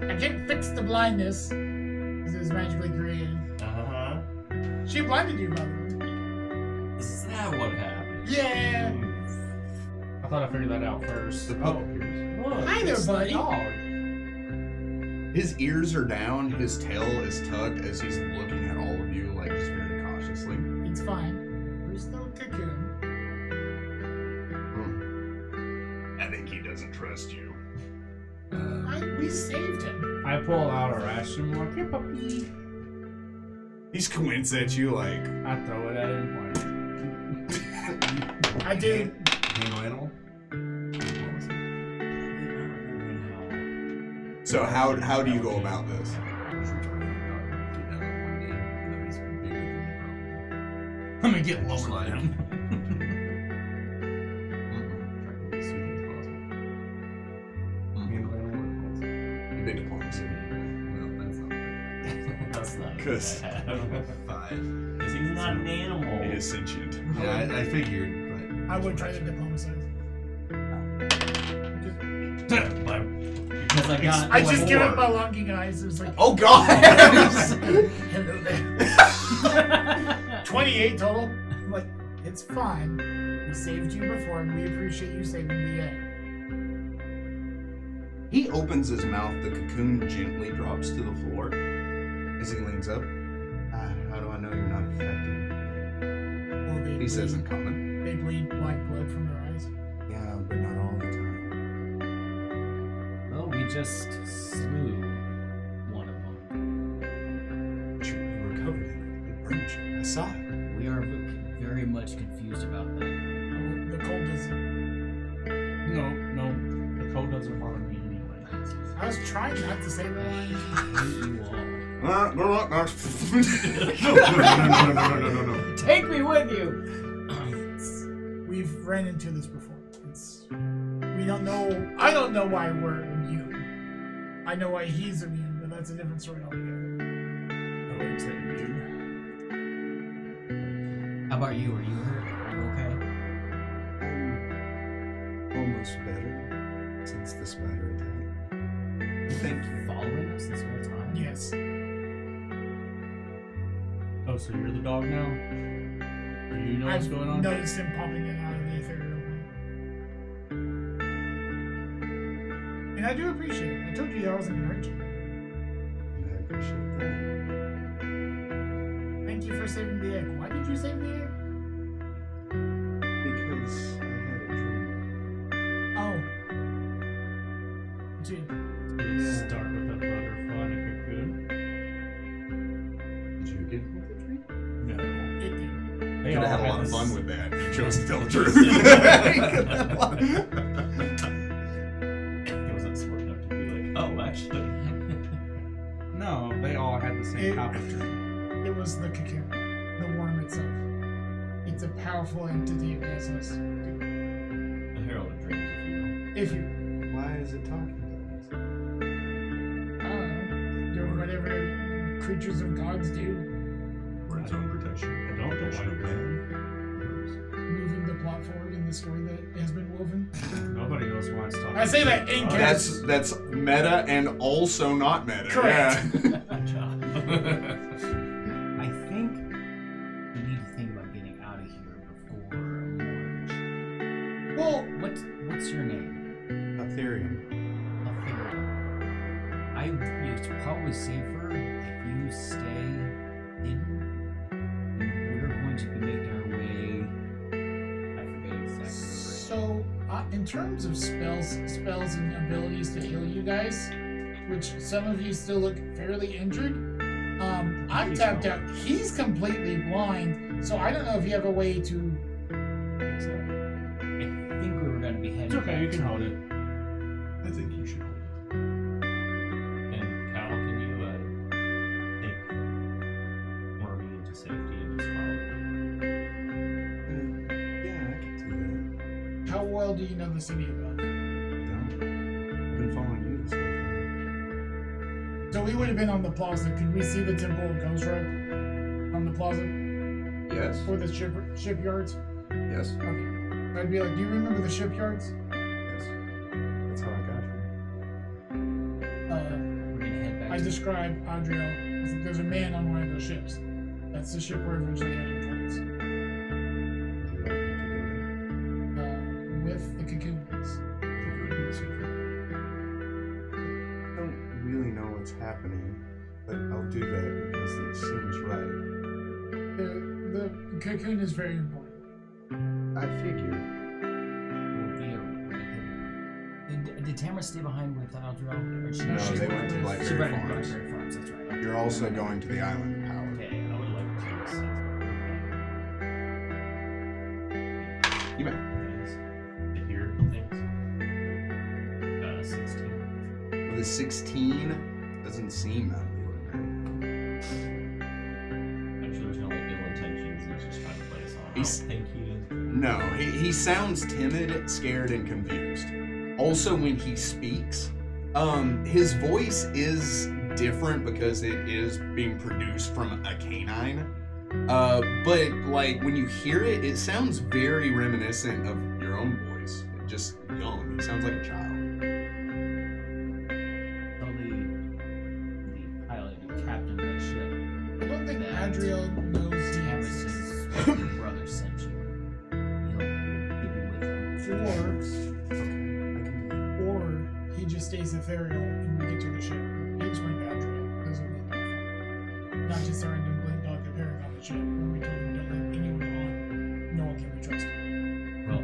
I can't fix the blindness because it was magically created. Uh-huh. She blinded you, by the way. Is that what happened? Yeah. I thought I figured that out first. The pup appears. Look, Hi there, it's the buddy. dog. His ears are down, his tail is tucked as he's looking at all of you, like, just very cautiously. It's fine. We're still cocoon. I think he doesn't trust you. We saved him. I pull out a ration. I'm like, here, puppy. He squints at you like, I throw it at him. Like, I do. Handle animal? so how do you go about this? Let me get lower Slide. than him. Handle animal? You made diplomacy. Well, that's not That's not Cause- bad. 5. Because he's not an animal. He is sentient. Yeah, I figured, but I would try to diplomatize. Because I got. I just give it my longing eyes. It was like, Oh god! hello there. 28 total. I'm like, it's fine. We saved you before, and we appreciate you saving the egg. He opens his mouth, the cocoon gently drops to the floor. As he leans up, how do I know you're not affected? Well, they He says in bleed- common. They bleed black blood from their eyes. Yeah, but not all the time. Well, we just slew one of them. But you were covered in it. It burned you. I saw it. We are very much confused about that. The cold doesn't. no. The code doesn't bother me anyway. I was trying not to say the line. You all. no. Take me with you! We've ran into this before. We don't know. I don't know why we're immune. I know why he's immune, but that's a different story altogether. I wouldn't say dude. How about you? Are you hurt? Are you okay? Almost better since the spider attack. Thank you. Following us this whole time? Yes. Oh, so you're the dog now? Do you know what's I've going on? noticed him popping in and out of the ethereal plane. And I do appreciate it. I told you I wasn't gonna hurt you. I appreciate that. Thank you for saving the egg. Why did you save the egg? Because I had a dream. Oh. Dude. Start with a butterfly and a cocoon. Did you get with the dream? No. It did. They Could have had a all lot of this- fun with that. You chose to tell the truth. It wasn't smart enough to actually. No, they all had the same copper tree. It was the cocoon, the worm itself. It's a powerful entity of Nessus. The Herald of Dreams, if you will. If you, Why is it talking to I don't know, do whatever creatures of gods do. For its own protection. I don't know why it Moving the plot forward in the story that has been woven. Nobody knows why it's talking. I say that in case. That's meta and also not meta. Correct. Yeah. Good job. I think we need to think about getting out of here before mortgage. Well, What's your name? Ethereum. It's probably safer if you stay hidden. We're going to be making our way. I forget exactly. so in terms of spells and abilities to heal you guys, which some of you still look fairly injured, I'm tapped out. He's completely blind, so I don't know if you have a way to. I think we were going to be heading. It's okay, you can hold it. I think you should hold it. And Cal, can you take Wormy into safety and just follow? Yeah, I can do How well do you know the city above? that. Don't. I've been following you this whole time. So we would have been on the plaza. Could we see the Temple of Ghost Road on the plaza Yes. or the shipyards? Yes. Okay. I'd be like, do you remember the shipyards? Yes. That's how I got here. We're going to head back I to described Adriel. I think there's a man on one of those ships. That's the ship we're eventually heading towards. Would you like me to go there? With the cocoon piece. I think it would be safer. I don't really know what's happening, but I'll do that because it seems right. The cocoon is very important. I figured. Did Tamara stay behind with Aldrel? Or she, No, she's they going went to with- Blackberry she ran to Farms. Blackberry Farms, that's right. You're also going to the island of power. Okay, I would like to see You may. things. To hear things. 16. With a 16, doesn't seem out of the ordinary. I'm sure there's no like ill intentions. He's just trying to play us off. I He's- don't think he is. No, he sounds timid, scared, and confused. Also, when he speaks, his voice is different because it is being produced from a canine. But like when you hear it, it sounds very reminiscent of your own voice. Just young. He sounds like a child. So the pilot, the captain of that ship, I don't think that Adriel knows he has Tamara says your brother sent you. He'll keep you with him. or he just stays ethereal and we get to the ship. He explained to Adriel. Doesn't mean nothing. Not just our random blink dog appearing on the ship. When we told him don't let anyone on, no one can be trusted. Well,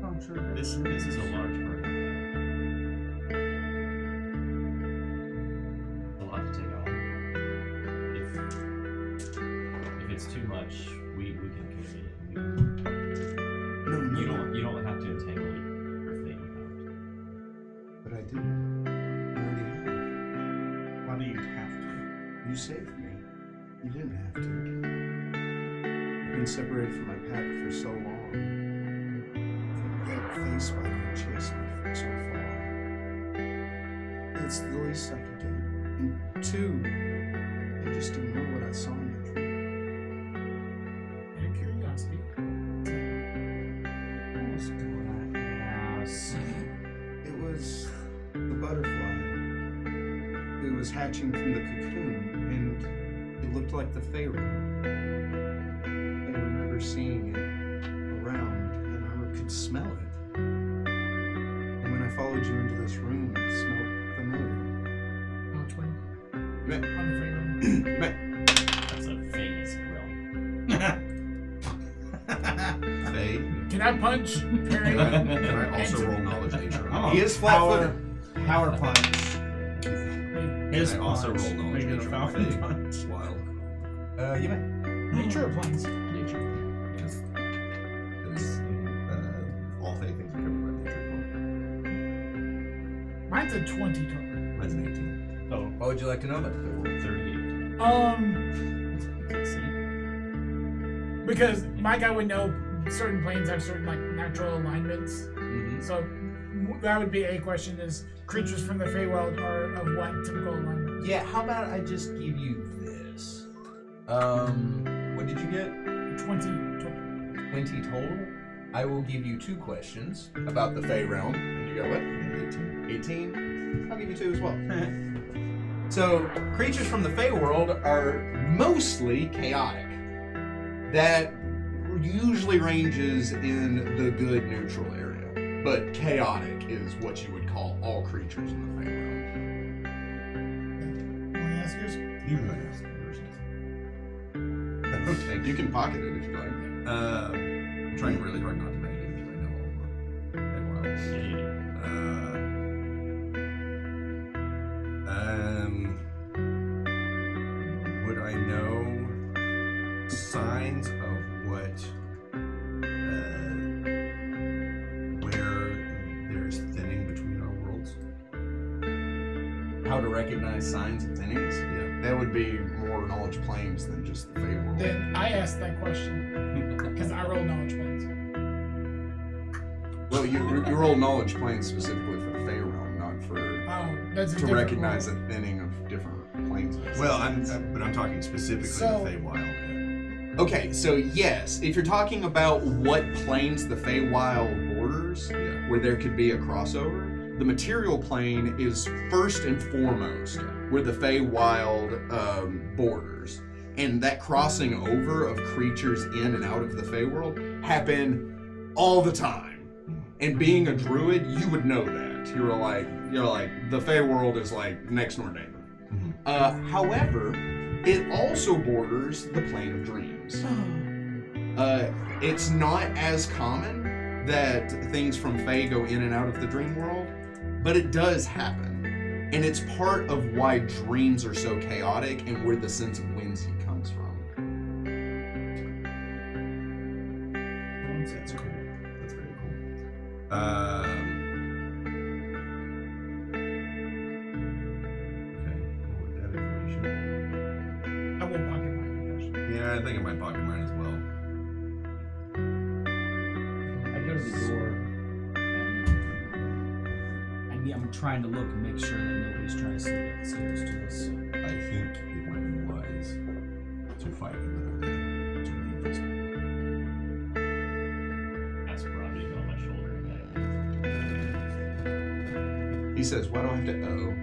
I'm sure this is a large burden. A lot to take on. If it's too much, we can carry it. You don't have to entangle your fate without. But I do. I already have. Why do you have to? You saved me. You didn't have to. I've been separated from my pack for so long. That face spider chased me from so far. It's the least I could do. And two, I just ignore what I saw in the dream. Out of curiosity. What was going on? It was the butterfly. It was hatching from the cocoon, and it looked like the Pharaoh. I remember seeing it around, and I could smell it. And when I followed you into this room, it smelled familiar. Watch one. Meh. On the frame. That's a phase realm. Faye. Can I punch Perry? Can I also roll knowledge nature? Oh, He is flat-footed. Power punch. His Can I also punch. roll knowledge Make it a nature? falcon Faye? punch. Wild. You may. Nature or planes? Nature. It's, all Faye things are covered by nature. Mine's a 20 total. Mine's an 18. Oh, What would you like to know about the Feywild? 38. See? Because my guy would know certain planes have certain like natural alignments. Mm-hmm. So that would be a question: is creatures from the Feywild are of what typical alignment? Yeah, how about I just give you this? What did you get? 20 total. 20 total? I will give you 2 questions. About the Fey realm. And you got what? 18. I'll give you 2 as well. So, creatures from the Feywild Are mostly chaotic. That usually ranges in the good neutral area. But chaotic is what you would call all creatures in the Fey realm. Let me ask yours. You can ask the versions. Okay. You can pocket it if you like. I'm trying really hard not to bang it because I know all the Feywilds. Would I know signs of what, where there's thinning between our worlds? How to recognize signs of thinnings? Yeah. That would be more knowledge planes than just the Fey world. Then I asked that question because I roll knowledge points. Well, you roll knowledge planes specifically for the Fey realm, not for Oh, that's a to different recognize roll. a thinning of different planes. Well, but I'm talking specifically So- the Feywild. Okay, so yes, if you're talking about what planes the Feywild borders, Yeah. where there could be a crossover, the material plane is first and foremost where the Feywild borders. And that crossing over of creatures in and out of the Feyworld happen all the time. And being a druid, you would know that. You're like the Feyworld is like next door neighbor. However, it also borders the plane of dreams. It's not as common that things from Fey go in and out of the dream world, but it does happen. And it's part of why dreams are so chaotic and where the sense of whimsy comes from. That's cool. That's very cool. Okay. With that information. I will pocket my question. Yeah, I think I might pocket mine as well. I go to the door and I'm trying to look and make sure that nobody's trying to sneak up the stairs to us. I think it might be wise to fight another day to leave this. Ask Robbie to go on my shoulder again. He says, why do I have to owe?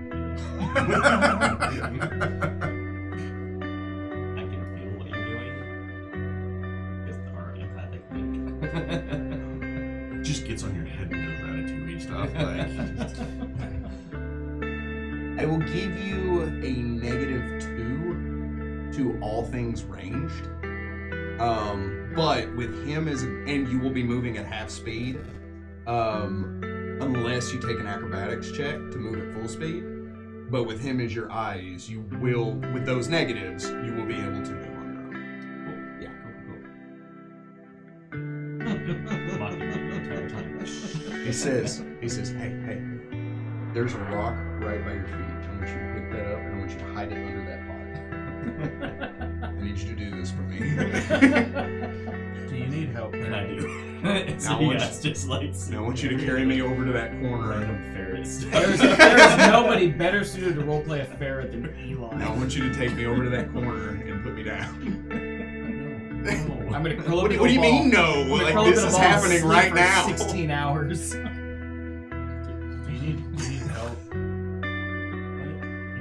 I can feel what you're doing. Just our empathic link. Just gets on your head and does ratatouille stuff. Like, I will give you a -2 to all things ranged. But with him and you will be moving at half speed, unless you take an acrobatics check to move at full speed. But with him as your eyes, you will, with those negatives, you will be able to move on your own. Mocking me the entire time. He says, hey, there's a rock right by your feet. I want you to pick that up and I want you to hide it under that pot. I need you to do this for me. Do you need help? And I do. So Now I he want has just like I want you to carry me over to that corner. random ferrets. There's nobody better suited to roleplay a ferret than Eli. Now I want you to take me over to that corner and put me down. I'm gonna curl What up do you in a ball. mean no? I'm gonna Like curl up this in a is ball and happening sleep right for now. 16 hours. Do you need help? You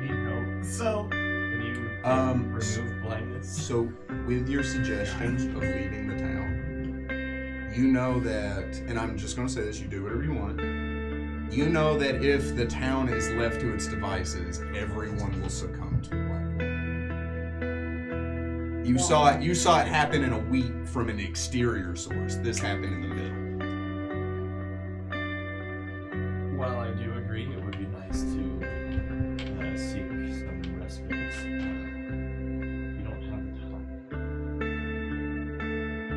need help? So, Can you remove blindness? So with your suggestions of leaving the town, you know that, and I'm just going to say this, you do whatever you want. You know that if the town is left to its devices, everyone will succumb to the Black Plague. You saw it happen in a week from an exterior source. This happened in the middle. While I do agree, it would be nice to seek some respite. We don't have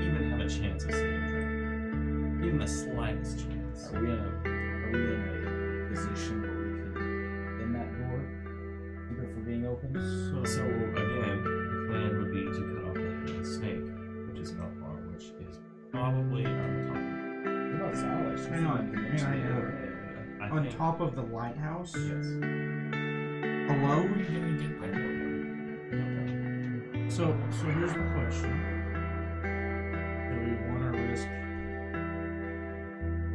even have a chance of saving Dremport. Even the slightest chance. Are we in a position where we on top of the lighthouse? Yes. Alone? We're gonna get I don't know. So here's the question. Do we want to risk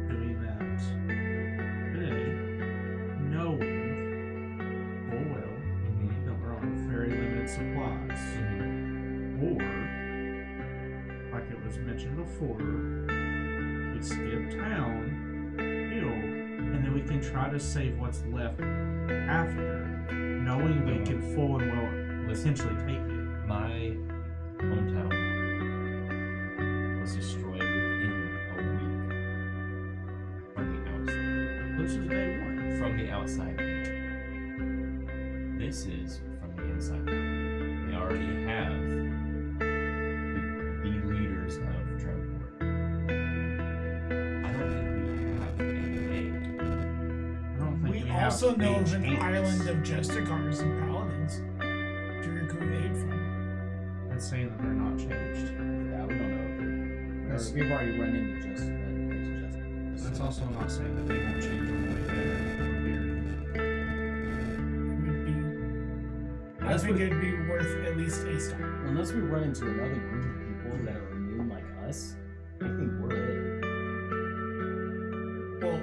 doing that today, knowing full well that we're on very limited supplies? Or, like it was mentioned before, we skip town, heal, and then we can try to save what's left after, knowing we can full and well essentially take it. My hometown was destroyed within a week from the outside. This is day one. From the outside. This is from the inside. They already have the leaders of Dremport. I don't think we have a aid. I don't think We have also know of an mage island of Justicars and Paladins to recruit aid from. That's saying that they're not changed. Yeah, we don't know. We've already run into just. That's also not saying that they won't change on the way there. Would be, I Unless think we- it'd be worth at least a start. Unless we run into another group of people that are immune like us, I think we're it. Well,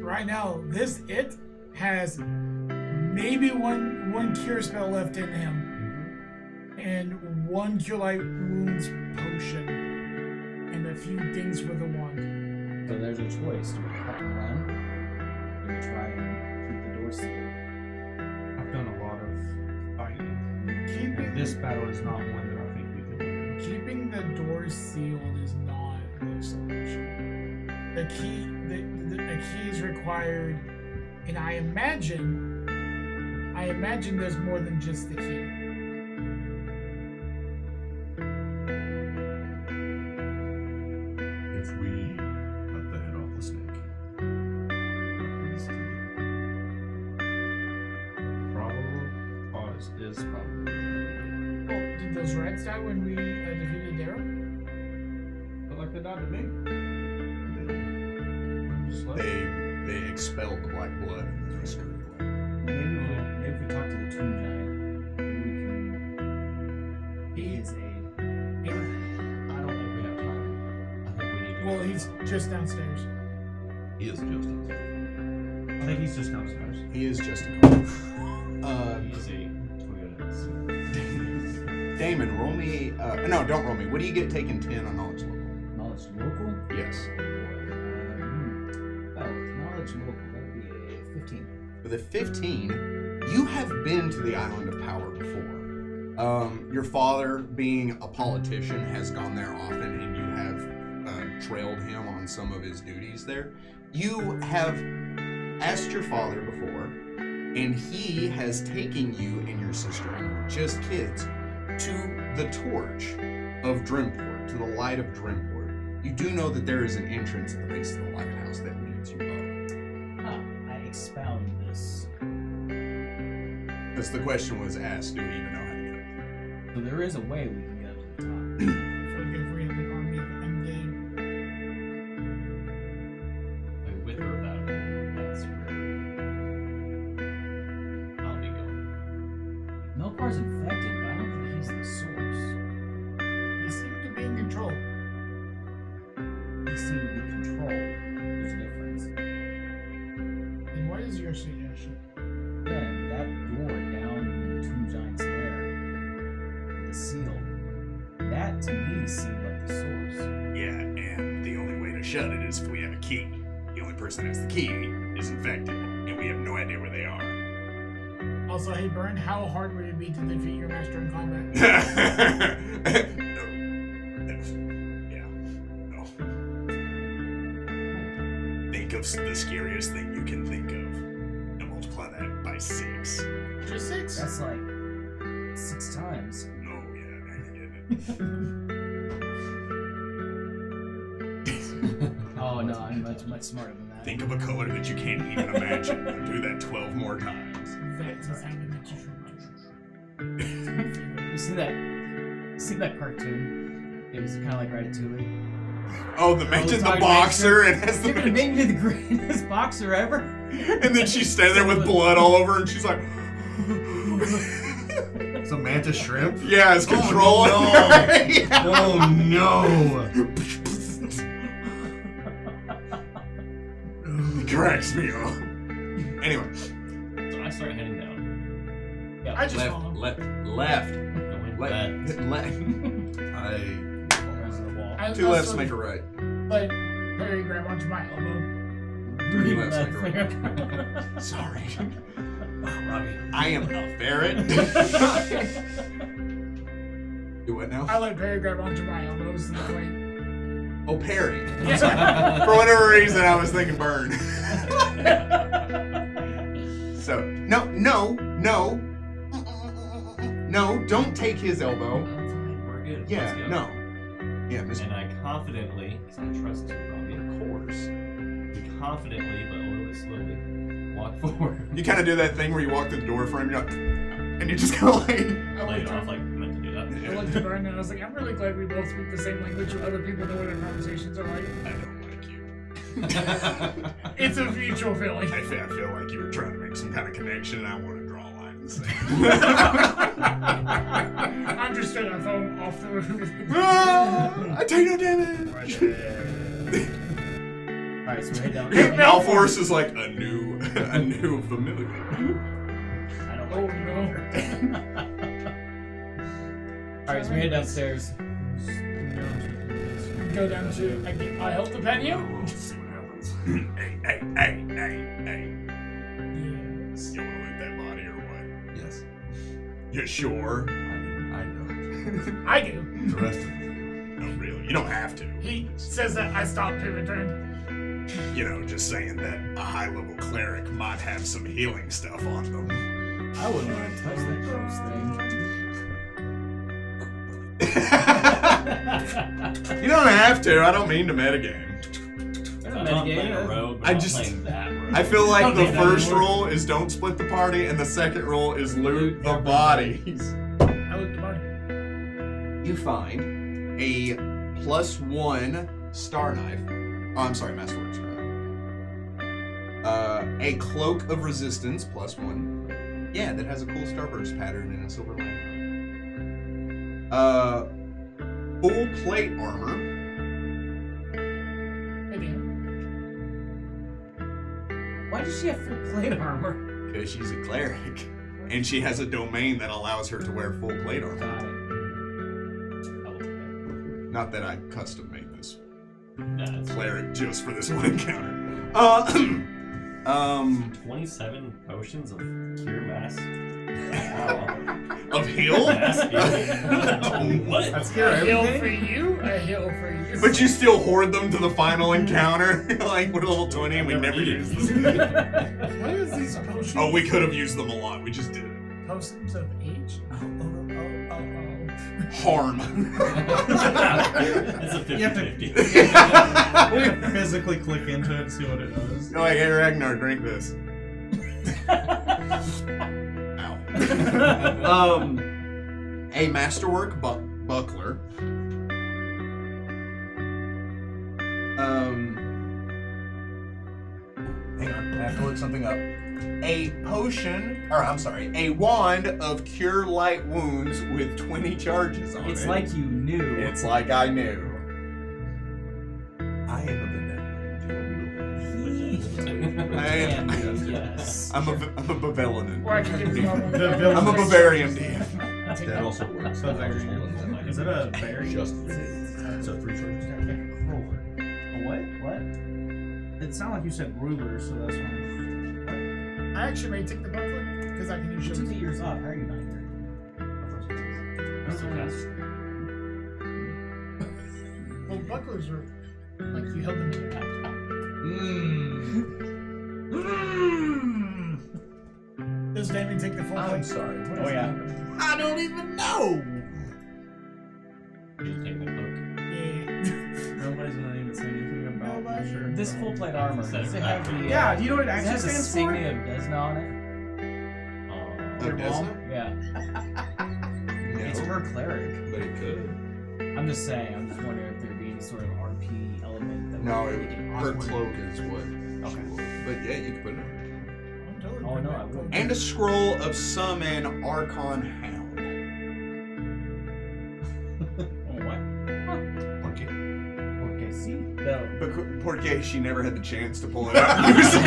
right now, this it has maybe one cure spell left in him, and one cure light wounds potion, and a few things with a wand. So there's a choice. Do we cut and run? Or do we try and keep the door sealed? I've done a lot of fighting. Keeping And this battle is not one that I think we could win. keeping the door sealed is not the solution. The key a key is required, and I imagine there's more than just the key. If we cut the head off the snake, Probable cause is probably. Oh, did those rats die when we defeated Darrow? Look like they died to me. Just like, they expelled the black blood and then they screwed away. Maybe if we talk to the tomb giant, maybe we can be his aid. I don't think we have time. I think we need to Well, go. he's just downstairs. He is just I think he's just downstairs. He is just a He's a Toyota. Damon, roll me. No, don't roll me. What do you get taking 10 on knowledge local? Knowledge local? Yes. Knowledge local, that'd be a 15. With a 15, you have been to the Island of Power before. Your father, being a politician, has gone there often, and you have trailed him on some of his duties there. You have asked your father before, and he has taken you and your sister, and you were just kids, to the torch of Dremport, to the light of Dremport. You do know that there is an entrance at the base of the lighthouse that leads you up. I expound this. Because the question was asked, do we even know how to get up? So there is a way we can get up to the top. If we have an army of undead. Like with or without him, that's where I'll be going. Melchoir's infected, but I don't think he's the source. They seem to be in control. He seemed to be controlled. There's a difference. And what is your suggestion? Then that door down in the tomb giant's lair, the seal, that to me seemed like the source. Yeah, and the only way to shut it is if we have a key. The only person that has the key is infected, and we have no idea where they are. Also, hey Burn, how hard would it be to defeat your master in combat? No. Yeah. No. Think of the scariest thing you can think of, and multiply that by 6. Just 6? That's like 6 times. No, yeah, now you're getting Oh no, I'm much smarter than that. it. Think of a color that you can't even imagine, and do that 12 more times. That is how to make you You see that cartoon? It was kind of like Ratatouille. Oh, the mention the talking boxer and has You're gonna the make me the greatest boxer ever. And then she's standing there with blood all over, and she's like, It's a mantis shrimp? yeah, it's controlling no. her. Yeah. Oh no! It cracks me up. Anyway, So I start heading down. Yeah. I just follow. left. I went back. I Two lefts also make a right. let Perry grab onto my elbow. Three lefts make a right. Sorry. Wow, Robbie. I am a ferret. Do what now? I let Perry grab onto my elbows and that way. Oh, Perry. Yeah. For whatever reason, I was thinking burn. So, no, don't take his elbow. I'm fine. We're good. Yeah, Let's go. no. Yeah, Mr. And I confidently, because I trust you, Robbie, of course, we confidently, but a little bit slowly, walk forward. You kind of do that thing where you walk to the door frame, and you just kind of like... I Lay it looked off like I meant to do that. I looked at Brian and I was like, I'm really glad we both speak the same language so other people know what our conversations are like. I don't like you. It's a mutual feeling. I feel like you were trying to make some kind of connection, and I want to draw a line in the sand. I'm just straight on phone off the roof. I take no damage. Alright, so we head down. Malforce is like a new familiar. I don't Oh like no. Alright, so we head downstairs. Go down to, I help the venue? We'll see what happens. Hey. Yes. You want to loot that body or what? Yes. You sure? I know. I do. The rest of them. No, really. You don't have to. He says that I stopped pivot turn. You know, just saying that a high-level cleric might have some healing stuff on them. I wouldn't want to touch that gross thing. You don't have to. I don't mean to metagame. I'm not playing a rogue, but I I'm just- playing that rogue. I feel like Don't the do that first anymore. rule is don't split the party, and the second rule is loot the their bodies. I looked at Barney. You find a +1 star knife. Oh, I'm sorry, Masterworks knife. A cloak of resistance +1. Yeah, that has a cool starburst pattern and a silver lining. Full plate armor. Hey, Dan. Why does she have full plate armor? Because she's a cleric. And she has a domain that allows her to wear full plate armor. Got it. Not that I custom made this Nah, it's cleric just for this one encounter. 27 potions of cure mass. Wow. Of heal? Mass healing. What? That's here, A hill for everything? you, a hill for you. But you still hoard them to the final encounter. Like, we're level 20 and we never used them. What is these potions? Oh, we could have used them a lot. We just didn't. Potions of age? Oh. Harm. It's a 50-50. We have to physically click into it and see what it does. You're like, hey, Ragnar, drink this. Ow. A masterwork buckler. Hang on, I have to look something up. A wand of cure light wounds with 20 charges on it. It's like you knew. It's like I knew. I am a benevolent. I am. Yes. I'm a Bavarian. Or I can give you all one. I'm a Bavarian DM. Take That also works. So very- Is it a berry? Just so 3 charges. What? It sounded like you said ruler, so that's why. I actually may take the buckler because I can use You took the yours. years off. How are you not here? So that's- Well, bucklers are like you held them in your back. Does Damien take the full I'm plate? sorry. What Oh, is yeah. that? I don't even know. You take the cloak. Yeah. Nobody's gonna even say anything about it. Sure. This full plate armor. Does it have the? Yeah, do you know what it Does it actually have the stands for? insignia of Desna on it? Your mom? Yeah. It's No, her cleric. But it could. I'm just saying. I'm just wondering if there'd be any sort of RP element that no, would make it her awkward. cloak is what. Okay. But yeah, you can put it on. Oh no, I wouldn't. and a scroll of summon Archon Hound. Oh, what? Okay. Okay, see? No. But Porque, she never had the chance to pull it out and use it.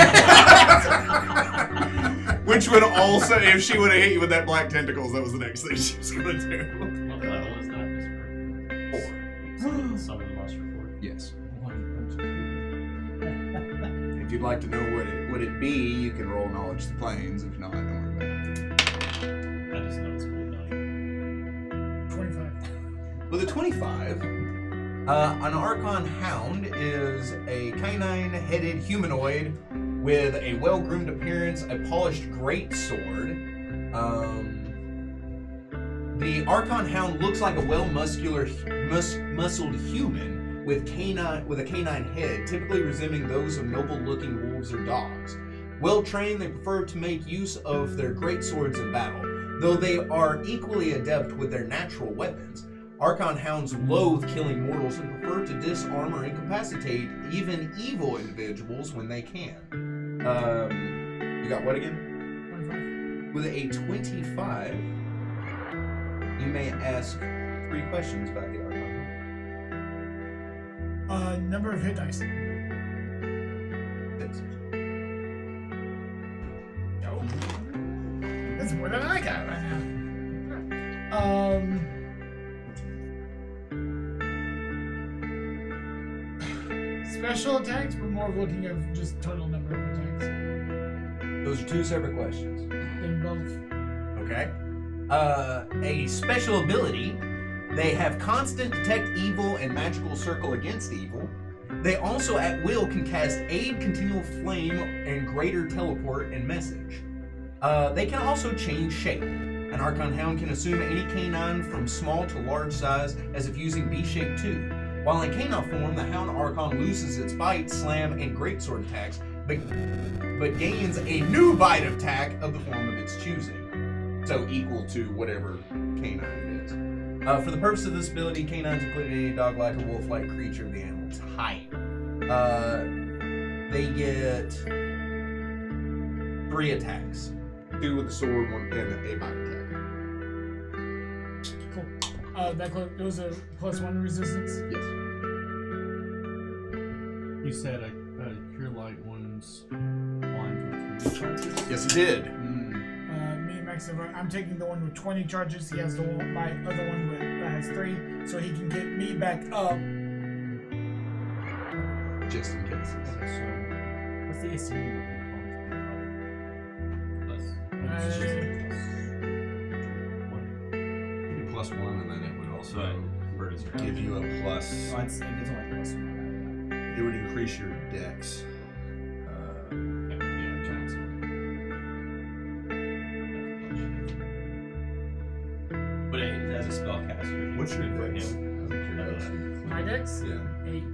Which would also, if she would have hit you with that black tentacles, that was the next thing she was going to do. What level is that? Just 4. summon the monster for. Yes. If you'd like to know what it be, you can roll Knowledge the Planes. If not, don't worry about it. I just know it's cool value. 25. With a 25, an Archon Hound is a canine-headed humanoid with a well-groomed appearance, a polished greatsword. The Archon Hound looks like a muscled human with a canine head, typically resembling those of noble-looking wolves or dogs. Well-trained, they prefer to make use of their greatswords in battle, though they are equally adept with their natural weapons. Archon Hounds loathe killing mortals and prefer to disarm or incapacitate even evil individuals when they can. You got what again? 25. With a 25, you may ask 3 questions about the Archon Hound. Number of hit dice. 6. Oh. That's more than I got right now. Special attacks, but more looking at just total number of attacks. Those are 2 separate questions. Then both. Okay. A special ability. They have constant detect evil and magical circle against evil. They also at will can cast aid, continual flame, and greater teleport and message. They can also change shape. An Archon Hound can assume any canine from small to large size as if using B-shape too. While in canine form, the Hound Archon loses its bite, slam, and greatsword attacks, but gains a new bite attack of the form of its choosing. So equal to whatever canine it is. For the purpose of this ability, canines include any dog-like or wolf-like creature of the animal type. They get 3 attacks. 2 with the sword, 1 and a bite attack. Cool. Those are +1 resistance. Yes. You said a Cure Light one's on 20 charges? Yes, he did. Me and Max, I'm taking the one with 20 charges. He has the one, my other one that has 3, so he can get me back up. Just in case. Okay, so what's the AC? +1, and then it would also Bird is your give you a plus. Oh, it's only +1. It would increase your dex. But as a spellcaster, What's your for dex? him? My dex? Yeah. 8.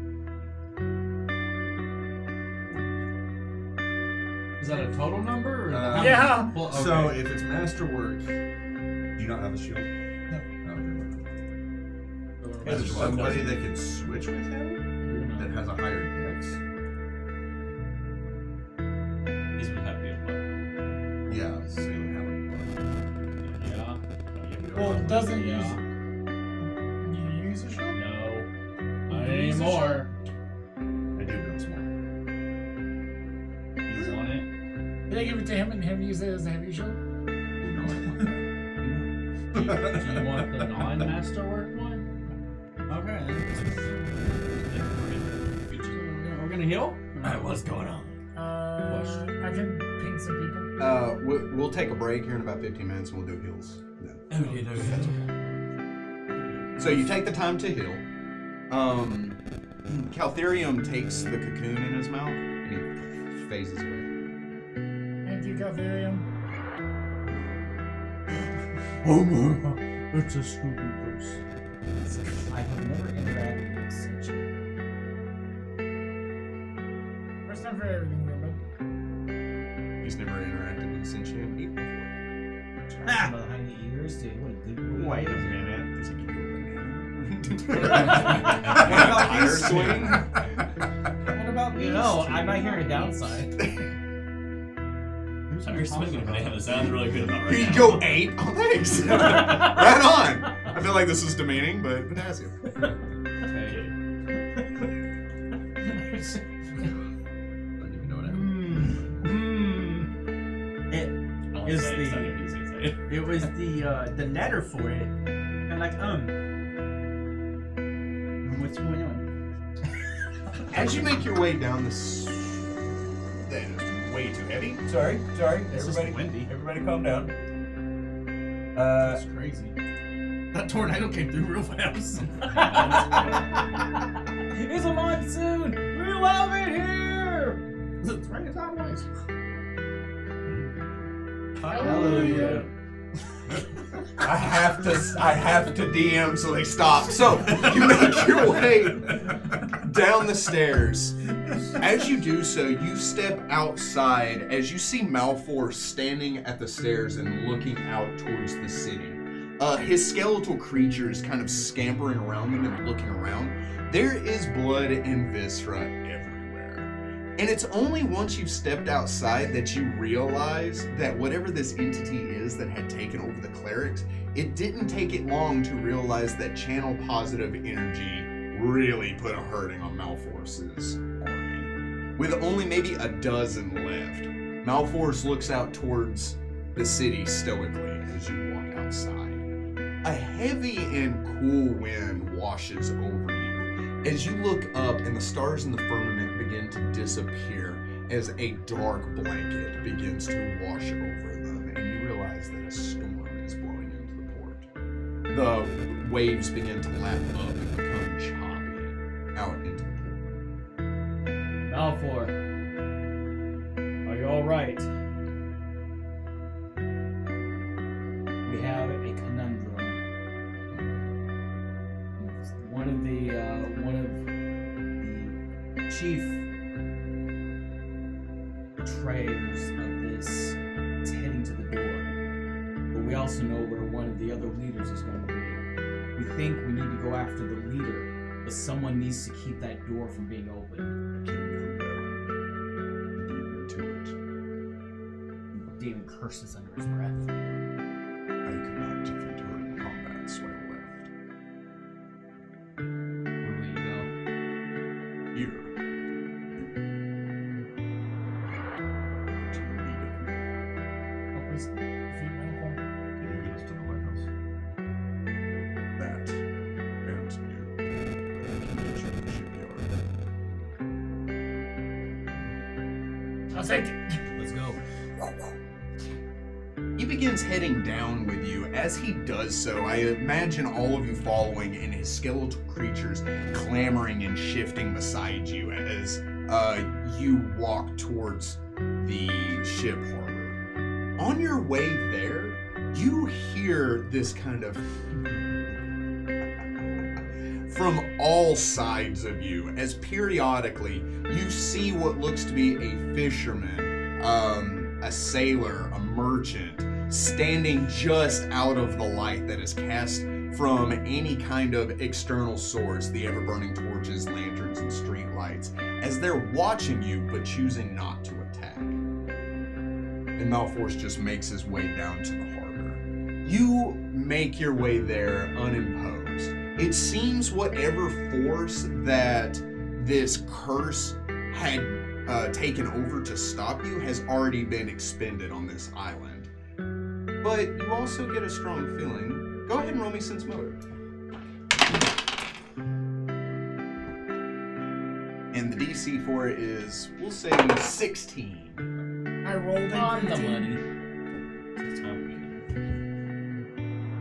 Is that a total number? Or Yeah. Well, okay. So if it's masterwork, do you not have a shield? No. Is there somebody that can switch with him that has a higher dex? These would have to be a button. Yeah, so you would have Yeah. Well, it doesn't Yeah. use. You use a shield? No. Not Use a anymore. I do, but I'm small. He's on it. Did I give it to him and him use it as a heavy shield? Do you want the non-masterwork one? Okay. We're gonna heal? Alright, what's going on? I can ping some people. We'll take a break here in about 15 minutes and we'll do heals then. Okay. So you take the time to heal. Caltherium takes the cocoon in his mouth and he phases away. Thank you, Caltherium. Oh my, it's a Scooby Doo. I have never interacted with such a... First time for everything, though, He's never interacted with a sentient beast before. Some behind the ears, dude. What a good boy. Wait a minute. Does he give you a What about you, Swing? What about me? No, I'm not hearing a downside. Who's So you're swinging a banana. Sounds really good about right Here you now. go, 8. Oh, thanks. Right on. I feel like this is demeaning, but potassium. Don't even know what happened. It is it was the letter for it. And like, what's going on? As you make your way down this, that is way too heavy. Sorry. This is windy. Everybody, calm down. That's crazy. That tornado came through real fast. It's a monsoon. We love it here. It's raining sideways. Hallelujah. I have to DM so they stop. So you make your way down the stairs. As you do so, you step outside as you see Melchoir standing at the stairs and looking out towards the city. His skeletal creature is kind of scampering around them and looking around. There is blood and viscera everywhere. And it's only once you've stepped outside that you realize that whatever this entity is that had taken over the clerics, it didn't take it long to realize that channel positive energy really put a hurting on Melchoir's army. With only maybe a dozen left, Melchoir looks out towards the city stoically as you walk outside. A heavy and cool wind washes over you as you look up and the stars in the firmament begin to disappear as a dark blanket begins to wash over them, and you realize that a storm is blowing into the port. The waves begin to lap up and become choppy out into the port. Melchoir, are you all right? We have a conundrum. One of the chief betrayers of this is heading to the door, but we also know where one of the other leaders is going to be. We think we need to go after the leader, but someone needs to keep that door from being opened. David curses under his breath. I cannot defeat her in combat, swell left. Where will you go? Here. To the leader. Help us defeat Melchoir. Can you get us to the lighthouse? That and you. Condition the shipyard. I'll take it. Let's go. He begins heading down with you. As he does so, I imagine all of you following and his skeletal creatures clamoring and shifting beside you as you walk towards the ship harbor. On your way there, you hear this kind of from all sides of you as periodically you see what looks to be a fisherman, a sailor, a merchant, standing just out of the light that is cast from any kind of external source, the ever-burning torches, lanterns, and street lights, as they're watching you but choosing not to attack. And Melchoir just makes his way down to the harbor. You make your way there unimposed. It seems whatever force that this curse had taken over to stop you has already been expended on this island. But you also get a strong feeling. Go ahead and roll me sense motive. And the DC for it is, we'll say 16. I rolled On a the 15. money.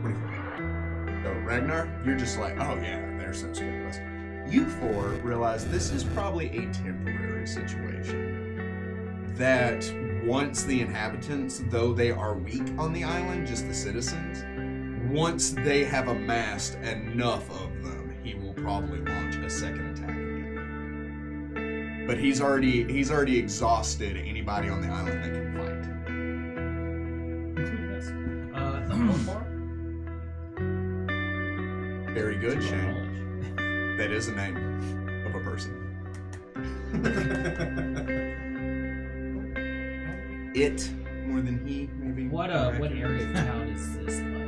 24. So Ragnar, you're just like, oh yeah, they're so scandalous. You four realize this is probably a temporary situation. That once the inhabitants, though they are weak on the island, just the citizens, once they have amassed enough of them, he will probably launch a second attack again. But he's already exhausted anybody on the island that can fight. Including us. Melchoir? Very good, To our Shane. knowledge. That is a name of a person. It, more than he, maybe. What area of town is this like?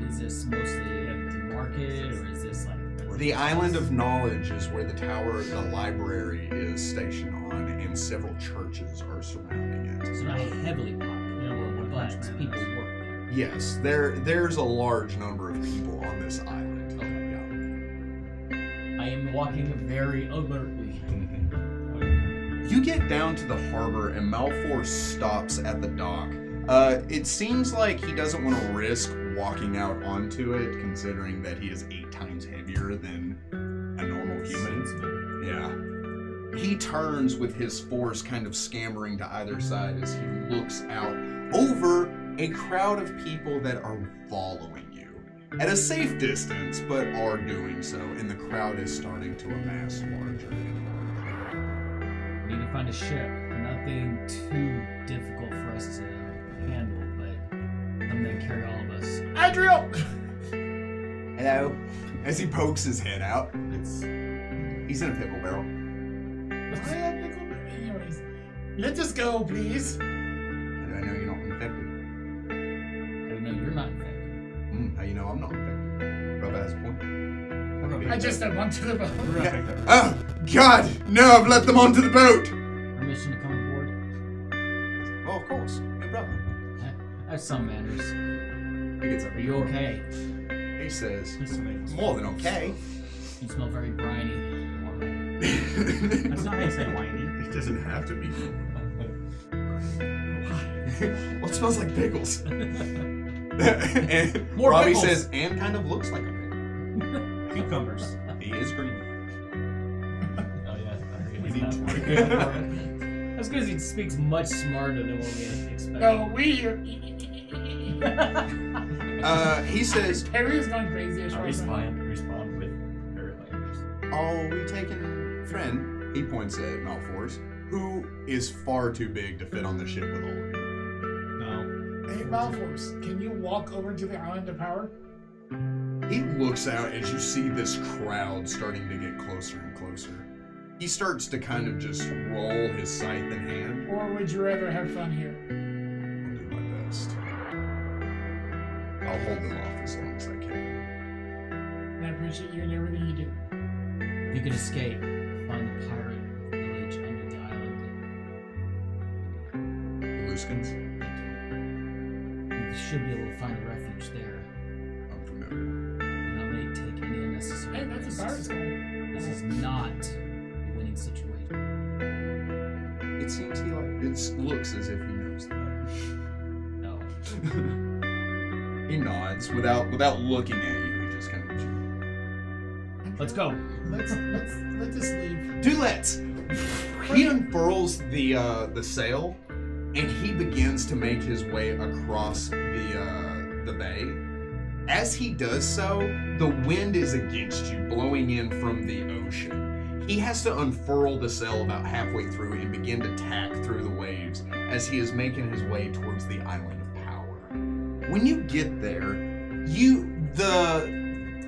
Is this mostly like the market, or is this like The Island of Knowledge is where the library is stationed on, and several churches are surrounding it. So not heavily populated, but people work there. Yes, there's a large number of people on this island. I am walking very alertly. You get down to the harbor and Melchoir stops at the dock. It seems like he doesn't want to risk walking out onto it, considering that he is 8 times heavier than a normal human. Yeah. He turns with his force kind of scampering to either side as he looks out over a crowd of people that are following you. At a safe distance, but are doing so, and the crowd is starting to amass larger and larger. We need to find a ship. Nothing too difficult for us to handle, but something that can carry all of us. Adriel! Hello. As he pokes his head out, he's in a pickle barrel. Anyways, let us go, please. How do I know you're not infected? I don't know you're not infected. How you know I'm not infected? Brother has a point. I just said one to the boat. Oh, God! No, I've let them onto the boat! Permission to come aboard? Oh, of course. No problem. I have some manners. He gets up. Are you okay? He says, more than okay. You smell very briny. That's not how you say whiny. It doesn't have to be. Well, it smells like pickles. And More Robbie pickles. says, and kind of looks like a pickle. Cucumbers. He is green. Oh yeah. We need 20. That's because he speaks much smarter than what we expected. No, we are. He says, Harry is going crazy. I respond with very language. oh, we taken friend. He points at Melchoir's, who is far too big to fit on the ship with all of you. Hey, Malforce, can you walk over to the island of power? He looks out as you see this crowd starting to get closer and closer. He starts to kind of just roll his scythe in hand. Or would you rather have fun here? I'll do my best. I'll hold them off as long as I can. And I appreciate you and everything you do. If you could escape, find the pirate village under the island. The Luskins? You should be able to find a refuge there. I'm familiar. Do not make take any unnecessary Hey, that's risks. a pirate school. This is not a winning situation. It seems it looks as if he knows that. No. He nods without looking at you. He just kind of. Let's go. Let us leave. Do let's. He unfurls the sail, and he begins to make his way across the bay. As he does so, the wind is against you, blowing in from the ocean. He has to unfurl the sail about halfway through and begin to tack through the waves as he is making his way towards the island of power. When you get there,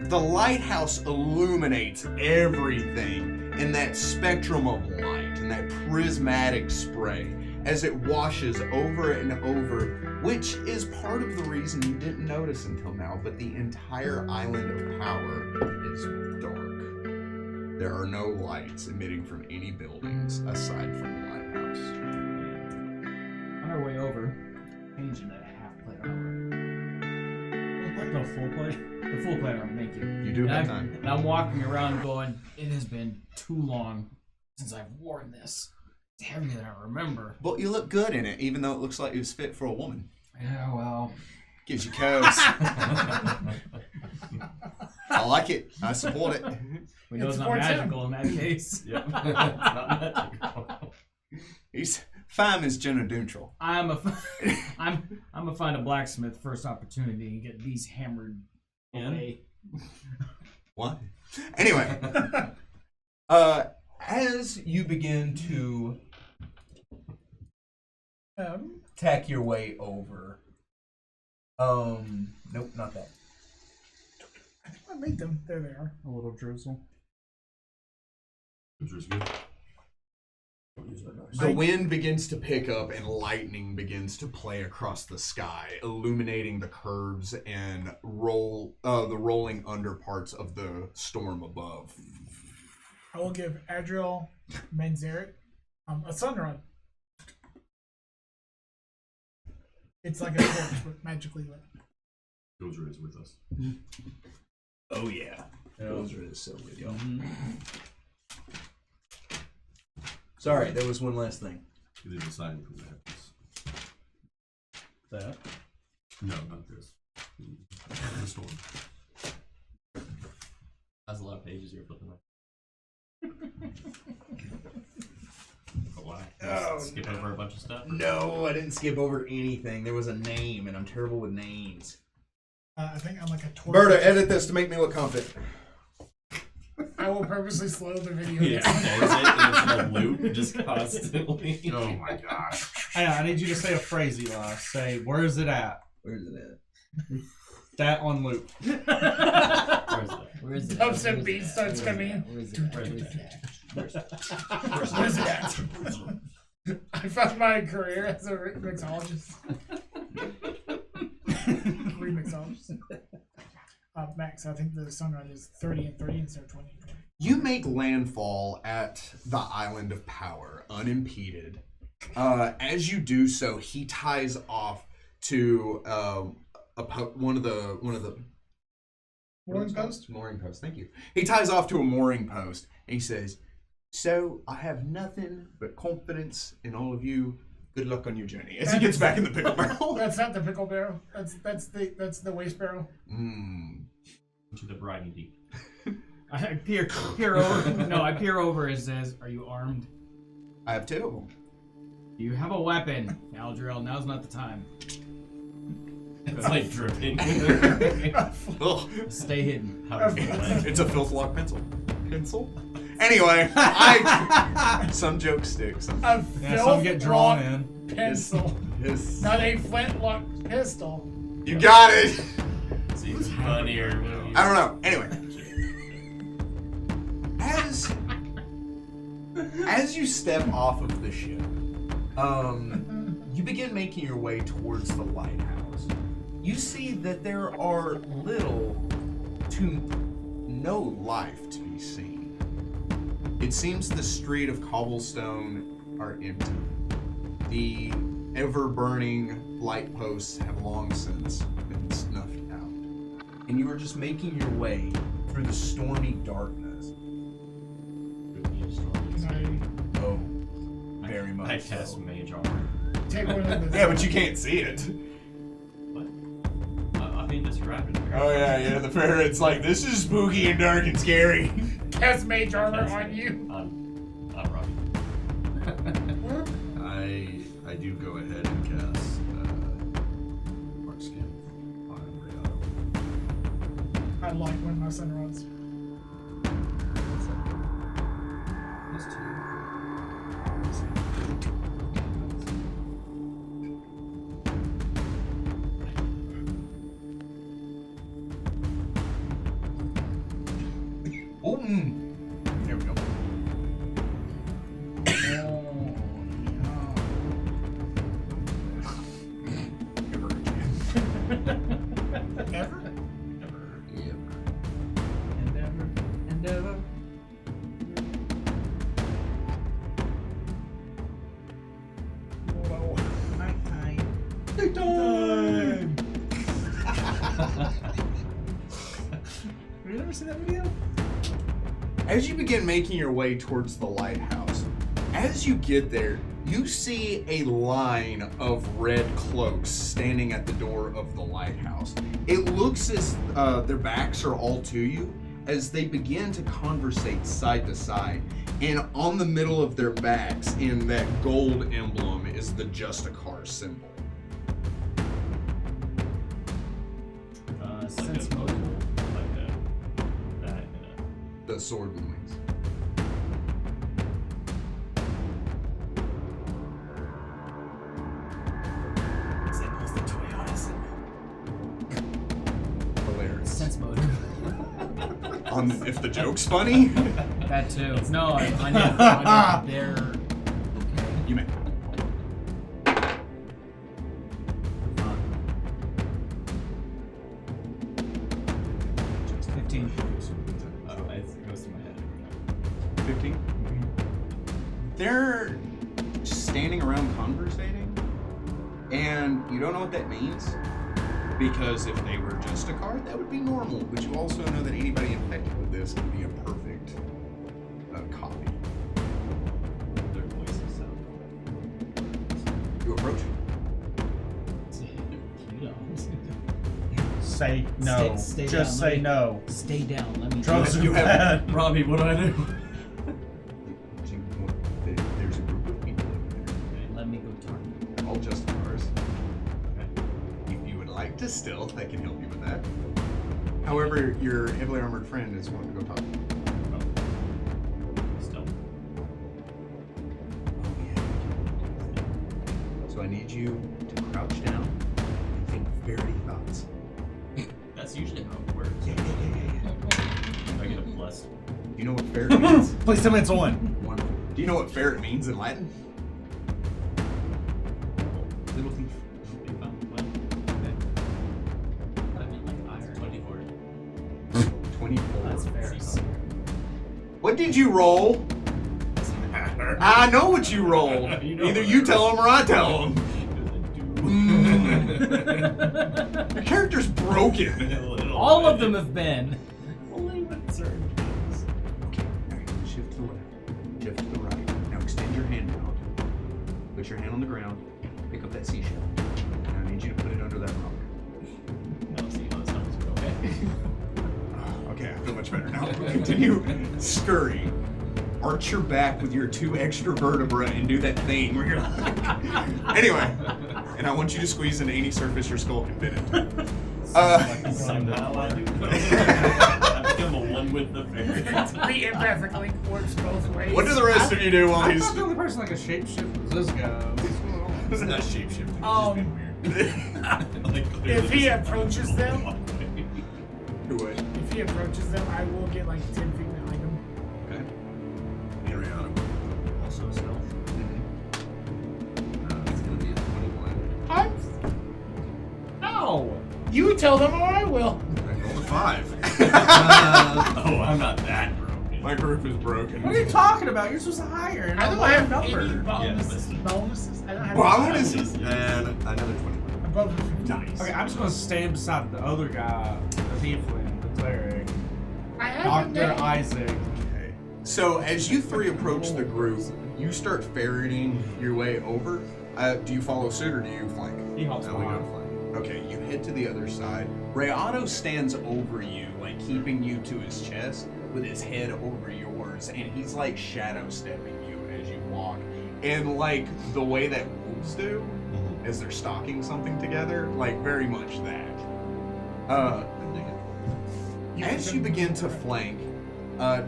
the lighthouse illuminates everything in that spectrum of light and that prismatic spray as it washes over and over, which is part of the reason you didn't notice until now, but the entire island of power is dark. There are no lights emitting from any buildings aside from the lighthouse. On our way over, changing that half-plate armor. No full plate. The full plate armor, thank you. You do And have I'm- time. And I'm walking around going, it has been too long since I've worn this. It's heavier than I remember. But you look good in it, even though it looks like it was fit for a woman. Yeah, well. Gives you curves. I like it. I support it. We know It's it's not 410. magical in that case. Yep. It's not magical. He's fine as gender neutral. I'm gonna find a blacksmith first opportunity and get these hammered away. What? Anyway, as you begin to tack your way over, nope, not that. I think I made them. There they are. A little drizzle. Which was good. The wind begins to pick up and lightning begins to play across the sky, illuminating the curves and the rolling underparts of the storm above. I will give Adriel Manzaret a sunrun. It's like a torch, but magically lit. Gozer is with us. Oh yeah. Gozer is so with y'all. Sorry, there was one last thing. It is a sign from the heavens. That? No, not this. The storm. That's a lot of pages you're flipping on. Oh, wow. Skip over a bunch of stuff? No, I didn't skip over anything. There was a name, and I'm terrible with names. I think I'm like a torch. Berta, edit this to make me look confident. I will purposely slow the video Yeah, down. it's a loop just constantly. Oh my gosh. Hey, I need you to say a phrase, Eli. Say, where's it at? Where's it at? That on loop. Where's that? Where's it? Dubstep beat starts coming in. Where's it? Where's it? Where's it at? I found my career as a mixologist. Remixologist. Max, I think the sunrun is 30 and 30 instead of 20 and 20. You make landfall at the island of power, unimpeded. As you do so, he ties off to one of the Mooring post? Mooring post. Thank you. He ties off to a mooring post, and he says, "So I have nothing but confidence in all of you. Good luck on your journey." As he gets back in the pickle barrel. That's not the pickle barrel. That's the waste barrel. To the briny deep. I peer over. No, I peer over and says, "Are you armed? I have 2 of them. Do you have a weapon, Aldril? Now's not the time. It's like dripping. Ugh. Stay hidden." It's a filth lock pencil. Anyway, some jokes stick. A some get drawn in. pencil, not a flintlock pistol. You got it. Seems funnier. I don't know. Anyway, as you step off of the ship, you begin making your way towards the lighthouse. You see that there are little to no life to be seen. It seems the street of cobblestone are empty. The ever-burning light posts have long since been snuffed out. And you are just making your way through the stormy darkness. Oh, very much. I cast mage armor. Take one of the. Yeah, but you can't see it. What? I think described it. Oh yeah, the fair. It's like, this is spooky and dark and scary. Cast mage armor on you. I'm Robbie. I do go ahead and cast Mark Skin on Rihanna. I like when my sun runs. Plus 2. Oh, there we go. Ever? Endeavor. Whoa. Nighttime. Have you ever seen that video? As you begin making your way towards the lighthouse, as you get there, you see a line of red cloaks standing at the door of the lighthouse. It looks as their backs are all to you as they begin to conversate side to side. And on the middle of their backs, in that gold emblem, is the Justicar symbol. It's like Sense a motive. like that. The sword with wings. Hilarious. Sense motive. If the joke's funny. That too. No, I know they're 15. It goes to my head. 15? They're standing around conversating, and you don't know what that means, because if they were just a card, that would be normal, but you also know that anybody infected with this can be a perfect copy. Their voices sound. You approach. Say no. Stay Just down, say no. Stay down. Let me. Drugs are You have- bad. Robbie, what do I do? There's a group of people over Let me go talk. there. They're all just cars. If you would like to stealth, I can help you with that. However, your heavily armored friend is wanting to go talk to you. Still. So I need you to crouch down and think fairy thoughts. That's usually how it works. Yeah. I get a plus. Do you know what fairy means? Please tell me it's on. Wonderful. Do you know what ferret means in Latin? Little thief. I meant like iron. 24. 24. That's fair. What did you roll? I know what you rolled. You know Either what you I tell him or I tell him. Your character's broken. All of them have been. Only with certain things. Okay, alright, shift to the left. Shift to the right. Now extend your hand out. Put your hand on the ground. Pick up that seashell. Now I need you to put it under that rock. No, see how this happens. Okay. Okay, I feel much better now. Continue scurry. Arch your back with your 2 extra vertebrae and do that thing where you're like... Anyway, and I want you to squeeze into any surface your skull can fit in. Somehow I do. I become a one with the fairy. The empathic link works both ways. What do the rest of you do while I'm he's... not the only person that can shapeshift as this guy. What's going on? It's not shapeshifting. It's just being weird. If he approaches them, Do it. if he approaches them, I will get like 10 feet behind him. Okay. Ariana. Also stealth. It's gonna be a 21. No! You tell them or I will. Roll a 5. Oh, I'm not that broken. My group is broken. What are you talking about? You're supposed to hire. I don't have number. any bonuses. Bonuses. I don't have Bonuses? And another 21. above the 50. Nice. Okay, I'm just gonna stand beside the other guy, the tiefling, the cleric, I have a Dr. name. Isaac. Okay. So as you 3 approach the group, you start ferreting your way over. Do you follow suit or do you flank? He hops Now we go behind. flying. Okay, you head to the other side. Rayado stands over you, like keeping you to his chest with his head over yours, and he's like shadow stepping you as you walk. And like the way that wolves do as they're stalking something together, like very much that. As you begin to flank,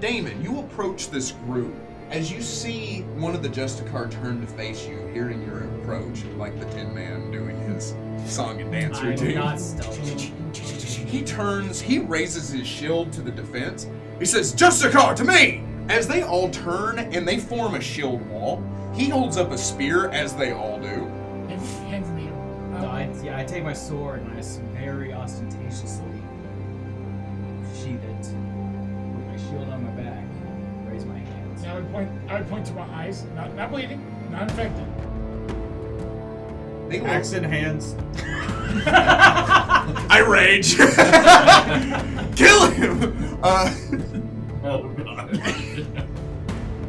Damon, you approach this group. As you see one of the Justicar turn to face you, hearing your approach, like the Tin Man doing his song and dance I'm routine. not stealthy. He turns, he raises his shield to the defense. He says, Justicar, to me! As they all turn and they form a shield wall, he holds up a spear as they all do. Hands me. No, I take my sword and I very ostentatiously sheath it. Put my shield on my back. Raise my hands. Now I would point to my eyes, not bleeding, not infected. They look- Axe in hands. I rage. Kill him. Oh god.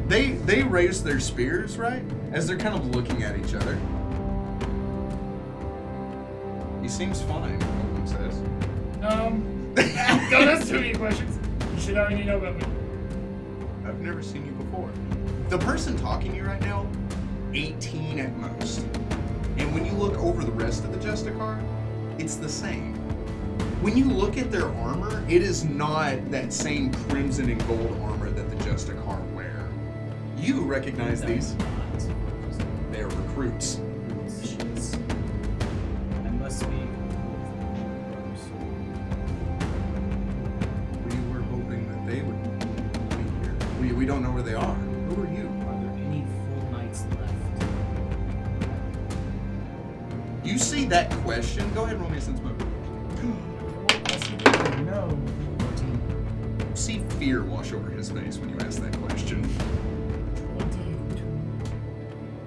They raise their spears, right? As they're kind of looking at each other. He seems fine, Owen says. Don't ask too many questions. You should already know about me. I've never seen you before. The person talking to you right now, 18 at most. And when you look over the rest of the Justicar, it's the same. When you look at their armor, it is not that same crimson and gold armor that the Justicar wear. You recognize these. They are recruits. I must be. We were hoping that they would be here. We don't know where they are. Who are you? Are there any full knights left? You see that question? Go ahead and roll me a sense motive. Yes, you do. No. 14. You see fear wash over his face when you ask that question. 22.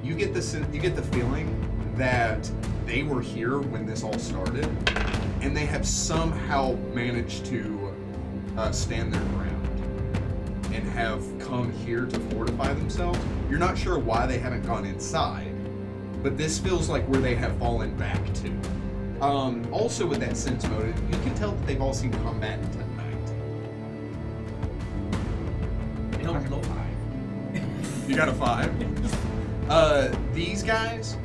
You get the feeling that they were here when this all started, and they have somehow managed to stand their ground and have come here to fortify themselves. You're not sure why they haven't gone inside, but this feels like where they have fallen back to. Also with that sense motive, you can tell that they've all seen combat tonight. They don't look. You got a 5? These guys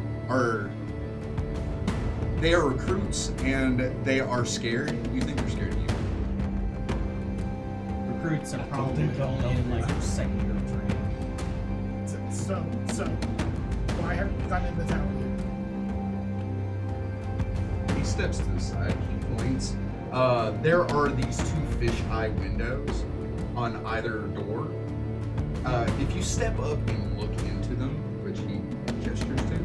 they are recruits and they are scared. You think they're scared of you. Recruits are probably only in like their second year of training. So, why haven't you gone in the tower yet? He steps to the side, he points. There are these 2 fish-eye windows on either door. If you step up and look into them, which he gestures to,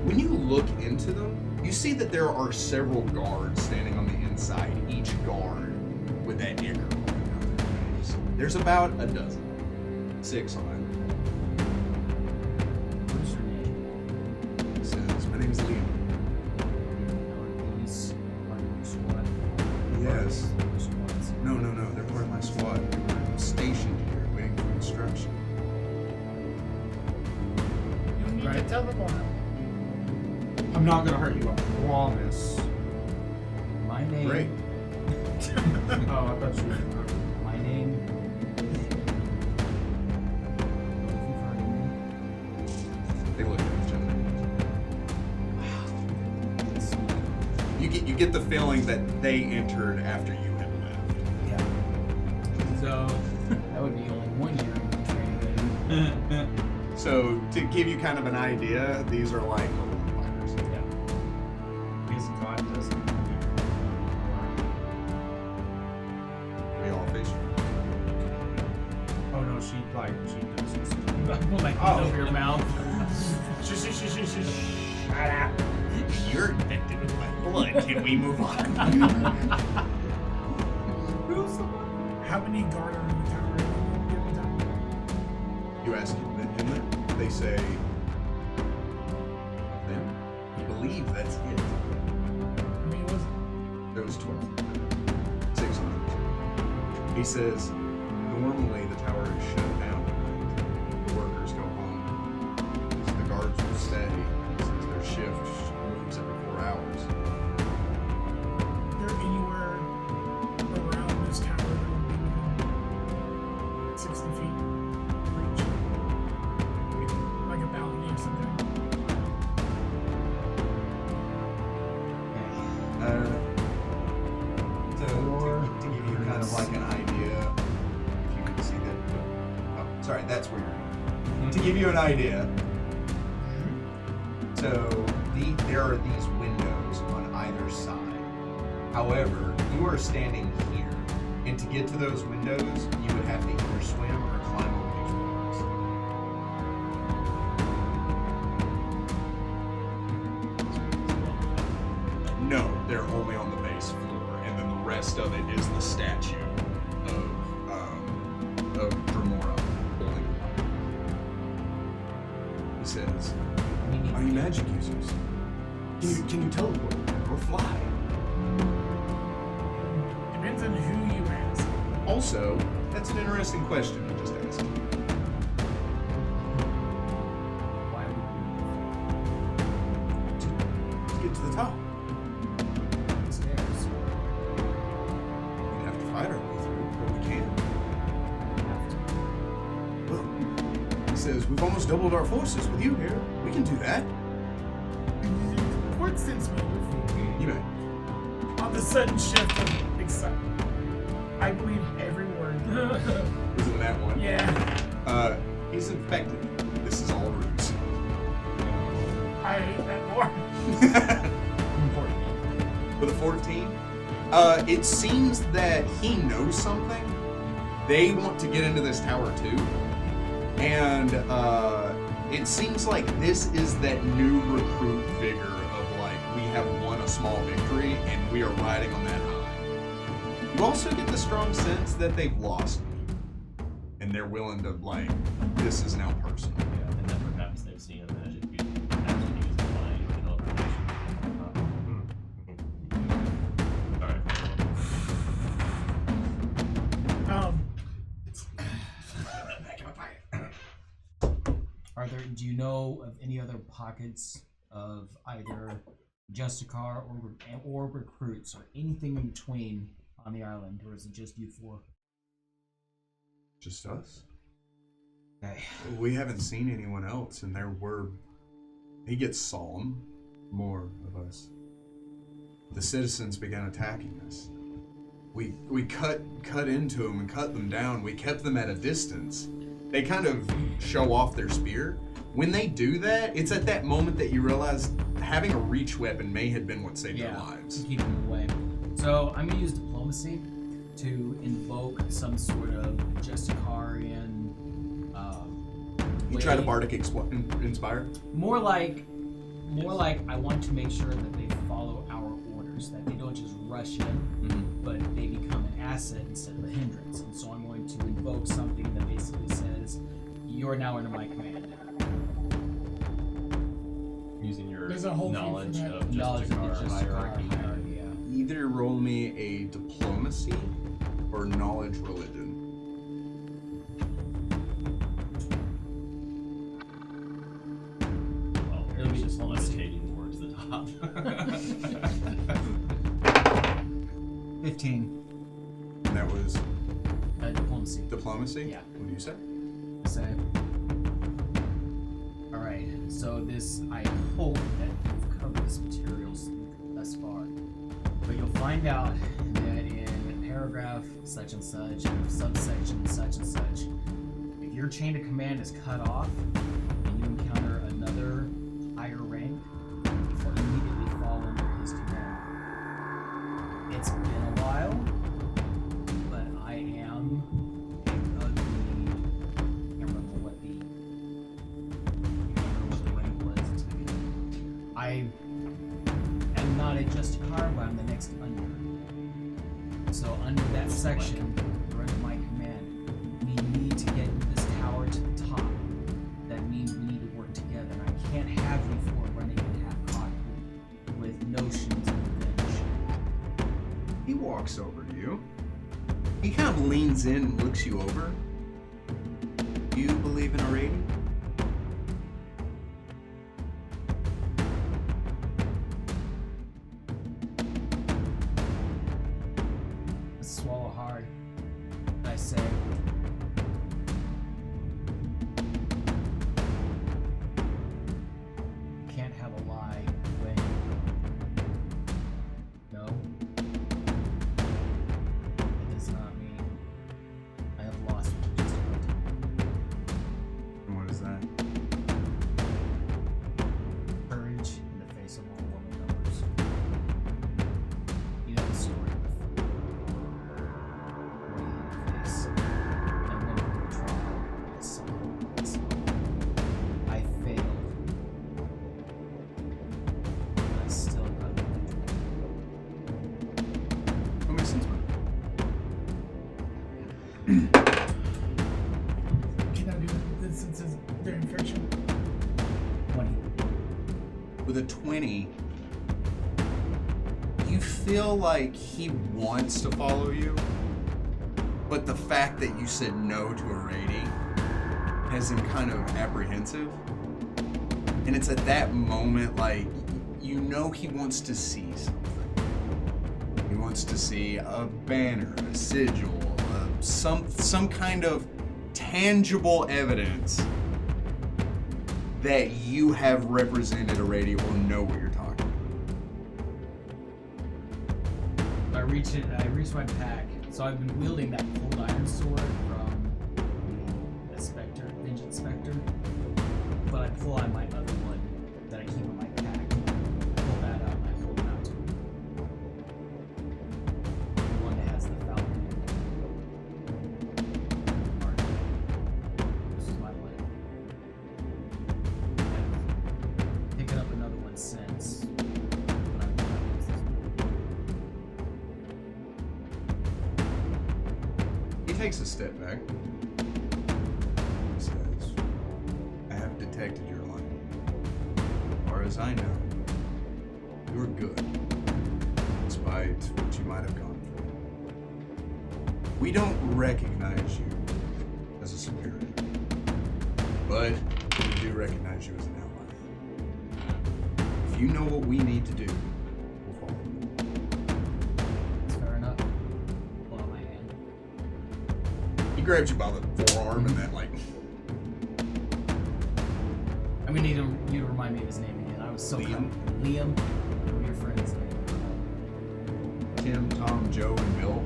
when you look into them, you see that there are several guards standing on the inside, each guard with that inner on their face. There's about a dozen. 6 on it. What's your name? He says, my name's Liam. Are these part of your squad? Yes. Squads. No, they're part of my squad. They were stationed here, waiting for instruction. You need to tell them all. I'm not gonna hurt you, I promise. My name. Great. Oh, I thought you were. My name. They look at each other. You get the feeling that they entered after you had left. Yeah. So that would be only 1 year of training. So to give you kind of an idea, these are like little fighters. His God doesn't. We all fish. Oh no, she does. Pull my Oh. over your mouth. Shut up. You're infected with my blood. Can we move on? How many guard are in the tower? Given time? You ask them. They say, them? You believe that's it. How many was it? There was 12. 6 on it. He says, normally the tower is shut down. The workers go home. The guards will stay since their shift moves every 4 hours. Is there anywhere around this tower that would be within 60 feet reach? Like a balcony or something? To give you kind of like an idea, if you can see that. Oh, sorry, that's where you're going. To give you an idea, so there are these windows on either side. However, you are standing here, and to get to those windows, you would have to either swim or climb over these windows. No, they're only on the base floor, and then the rest of it is the statue of Dremport holding it. He says, "Are you magic users? Can you teleport or fly?" Depends on who you ask. Also, that's an interesting question you just asked. Why would To get to the top, we stairs? we'd have to fight our way through, but we can. Well, he says, we've almost doubled our forces with you here. We can do that. Port sense move. You may. On the sudden shift of excitement. I believe every word. Was it that one? Yeah. He's infected. This is all ruse. I hate that more. With a 14, it seems that he knows something. They want to get into this tower too. And it seems like this is that new recruit vigor of like, we have won a small victory and we are riding on that high. You also get the strong sense that they've lost me. And they're willing to, like, this is now personal. Yeah, and then perhaps they've seen a magic used perhaps used by teleportation. Alright. Do you know of any other pockets of either Justicar or recruits or anything in between on the island, or is it just you four? Just us. Okay. We haven't seen anyone else, and he gets solemn. More of us. The citizens began attacking us. We cut into them and cut them down. We kept them at a distance. They kind of show off their spear. When they do that, it's at that moment that you realize having a reach weapon may have been what saved their lives. To keep them away. So I'm gonna use diplomacy to invoke some sort of Justicarian. You try to bardic inspire. More like I want to make sure that they follow our orders, that they don't just rush in, but they become an asset instead of a hindrance. And so I'm going to invoke something that basically says, "You're now under my command." Using your There's a whole knowledge thing for of Justicar hierarchy. Yeah. Either roll me a diplomacy or knowledge religion. Well, it'll be just levitating towards the top. 15. And that was Diplomacy. diplomacy? Yeah. What do you say? So, all right. So this, I hope that you've covered this materials thus far, but you'll find out that in paragraph such and such, subsection such and such, if your chain of command is cut off and you encounter another higher rank, you immediately fall under his command. It's been a while, but I am a ugly. I can't remember what the rank was. I am not a Justicar, but I'm the next under. So under that section, you're under my command. We need to get this tower to the top. That means we need to work together. And I can't have you four running in half-cocked with notions of revenge. He walks over to you. He kind of leans in and looks you over. Do you believe in a rating? Swallow hard. I say, can't have a lie when no. It does not mean I have lost what you just heard. And what is that? Courage in the face of overwhelming numbers. You know the story of face. I went to the trial with someone. I failed. But I still got the victory. What makes sense, man? Can I do this since it's during fiction? 20. With a 20, you feel like he wants to follow you, but the fact that you said no to a rating has him kind of apprehensive. And it's at that moment, like, you know he wants to see something. He wants to see a banner, a sigil, some kind of tangible evidence that you have represented a radio or know what you're talking about. I reach my pack. So I've been wielding that cold iron sword from the Spectre, Vengeance Spectre. But I pull out my other one that I keep in my pack. Pull that out and I hold it out to him. The one that has the falcon. Alright. This is my blade. I've picked up another one since. But I've not used this one. takes a step back. He says, I have detected your line. As far as I know, you're good, despite what you might have gone through. We don't recognize you as a superior, but we do recognize you as an ally. If you know what we need to do, we'll follow. It's fair enough. Blow my hand. He grabs you by the forearm and then I'm gonna need you to remind me of his name again. I was so Liam. Liam. What were your friends' name? Tim, Tom, Joe, and Bill.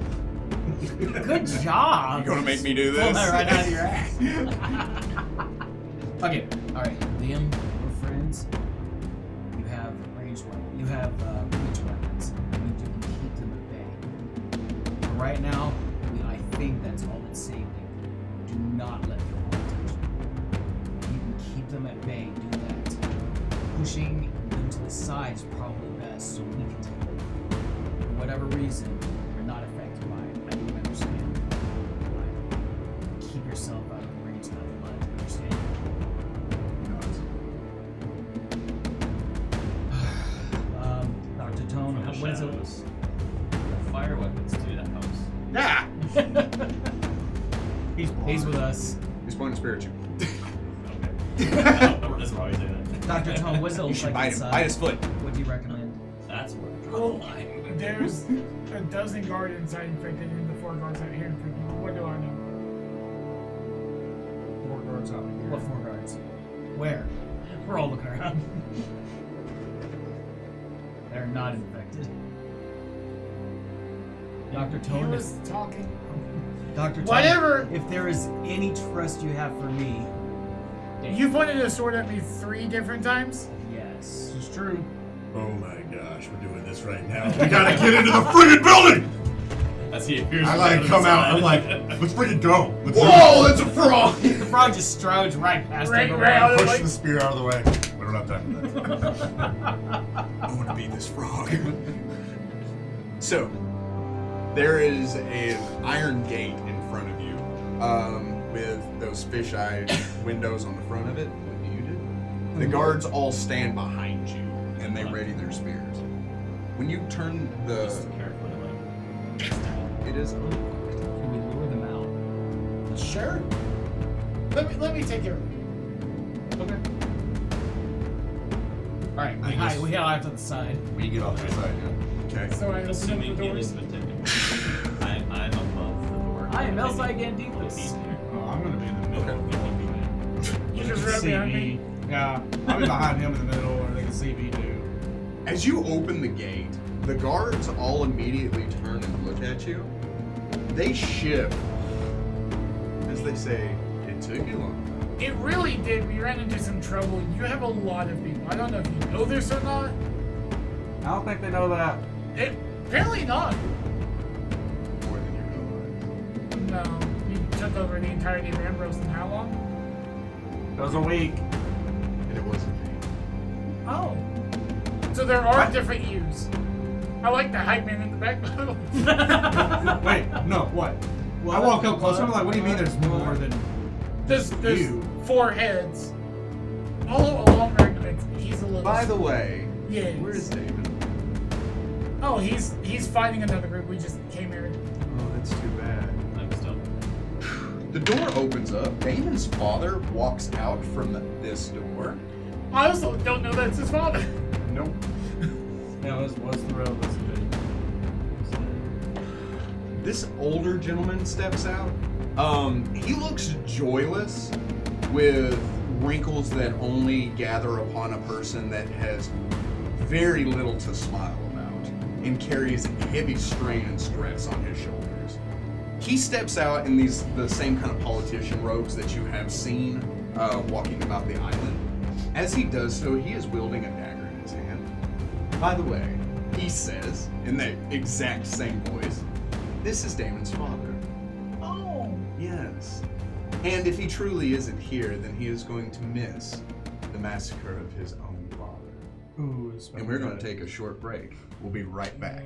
Good job. You gonna make me do Pull this? that right out of your ass. Okay, alright. Liam, we're friends. You have ranged weapons. You have reach weapons. I need you to keep them at bay. For right now, I think that's all that's saving you. Do not let your wall touch them. You can keep them at bay. Do that. Pushing them to the side is probably best, so we can take them. For whatever reason, you're not affected by it. I do understand. But keep yourself out of the range of that blood. Understand? Dr. Tone, what is it? Shadows. Fire weapons too, that helps. Yeah. He's with us. He's pointing spiritual. Okay. That's why we say that. Dr. Tone, what does it You look should like bite him. inside? Bite his foot. What do you recommend? That's where the Well, trouble lies. there's a dozen guards inside infected and the 4 guards out here infected. What do I know? 4 guards out here. What 4 guards? Where? We're all looking around. They're not infected. Dr. He Tone, was talking. Dr. Tone, Whatever. if there is any trust you have for me, You pointed a sword at me 3 different times? yes. This is true. Oh my gosh, we're doing this right now. We gotta get into the friggin' building! As he appears I from like the come other out, side. I'm like, let's friggin' go. Let's Whoa, that's a frog! The frog just strouds right past Right everyone. out of the push way. the spear out of the way. We don't have time for that. I want to be this frog. So, there is an iron gate in front of you, with those fisheye windows on the front of it. What do you do? The guards all stand behind you, and they ready their spears. When you turn Just the, carefully let it is unlocked. Can we lure them out? Sure. Let me take care of it. Okay. Alright, I guess- we head out to the side. We get off to the side, yeah. Okay. So I open up Assuming the he doors. is the ticket. I'm above the door. I am Elsa Maybe Gandipus. he's here. Oh, I'm gonna be in the middle. You They just can right see behind me. Yeah, I'll be behind him in the middle, or they can see me too. As you open the gate, the guards all immediately turn and look at you. They shift as they say, "It took you long." It really did. We ran into some trouble. You have a lot of people. I don't know if you know this or not. I don't think they know that. Apparently not. More than you realize. No. You took over the entirety of Ambrose in how long? It was a week. And it wasn't me. Oh. So there are different yous. I like the hype man in the back. Wait, no, what? I walk up close. I'm like, what do you mean there's more than There's you? 4 heads. All along arguments. He's a little. By the way, yeah. where's David? Oh, he's fighting another group. We just came here. Oh, that's too bad. I'm still. The door opens up. Damon's father walks out from this door. I also don't know that's his father. Nope. Yeah, what's the road? What's the This older gentleman steps out. He looks joyless with wrinkles that only gather upon a person that has very little to smile about and carries heavy strain and stress on his shoulders. He steps out in the same kind of politician robes that you have seen walking about the island. As he does so, he is wielding a dagger in his hand. By the way, he says, in the exact same voice, "This is Damon's father." Oh. Yes. And if he truly isn't here, then he is going to miss the massacre of his own father. Ooh, And we're going to take a short break. We'll be right back.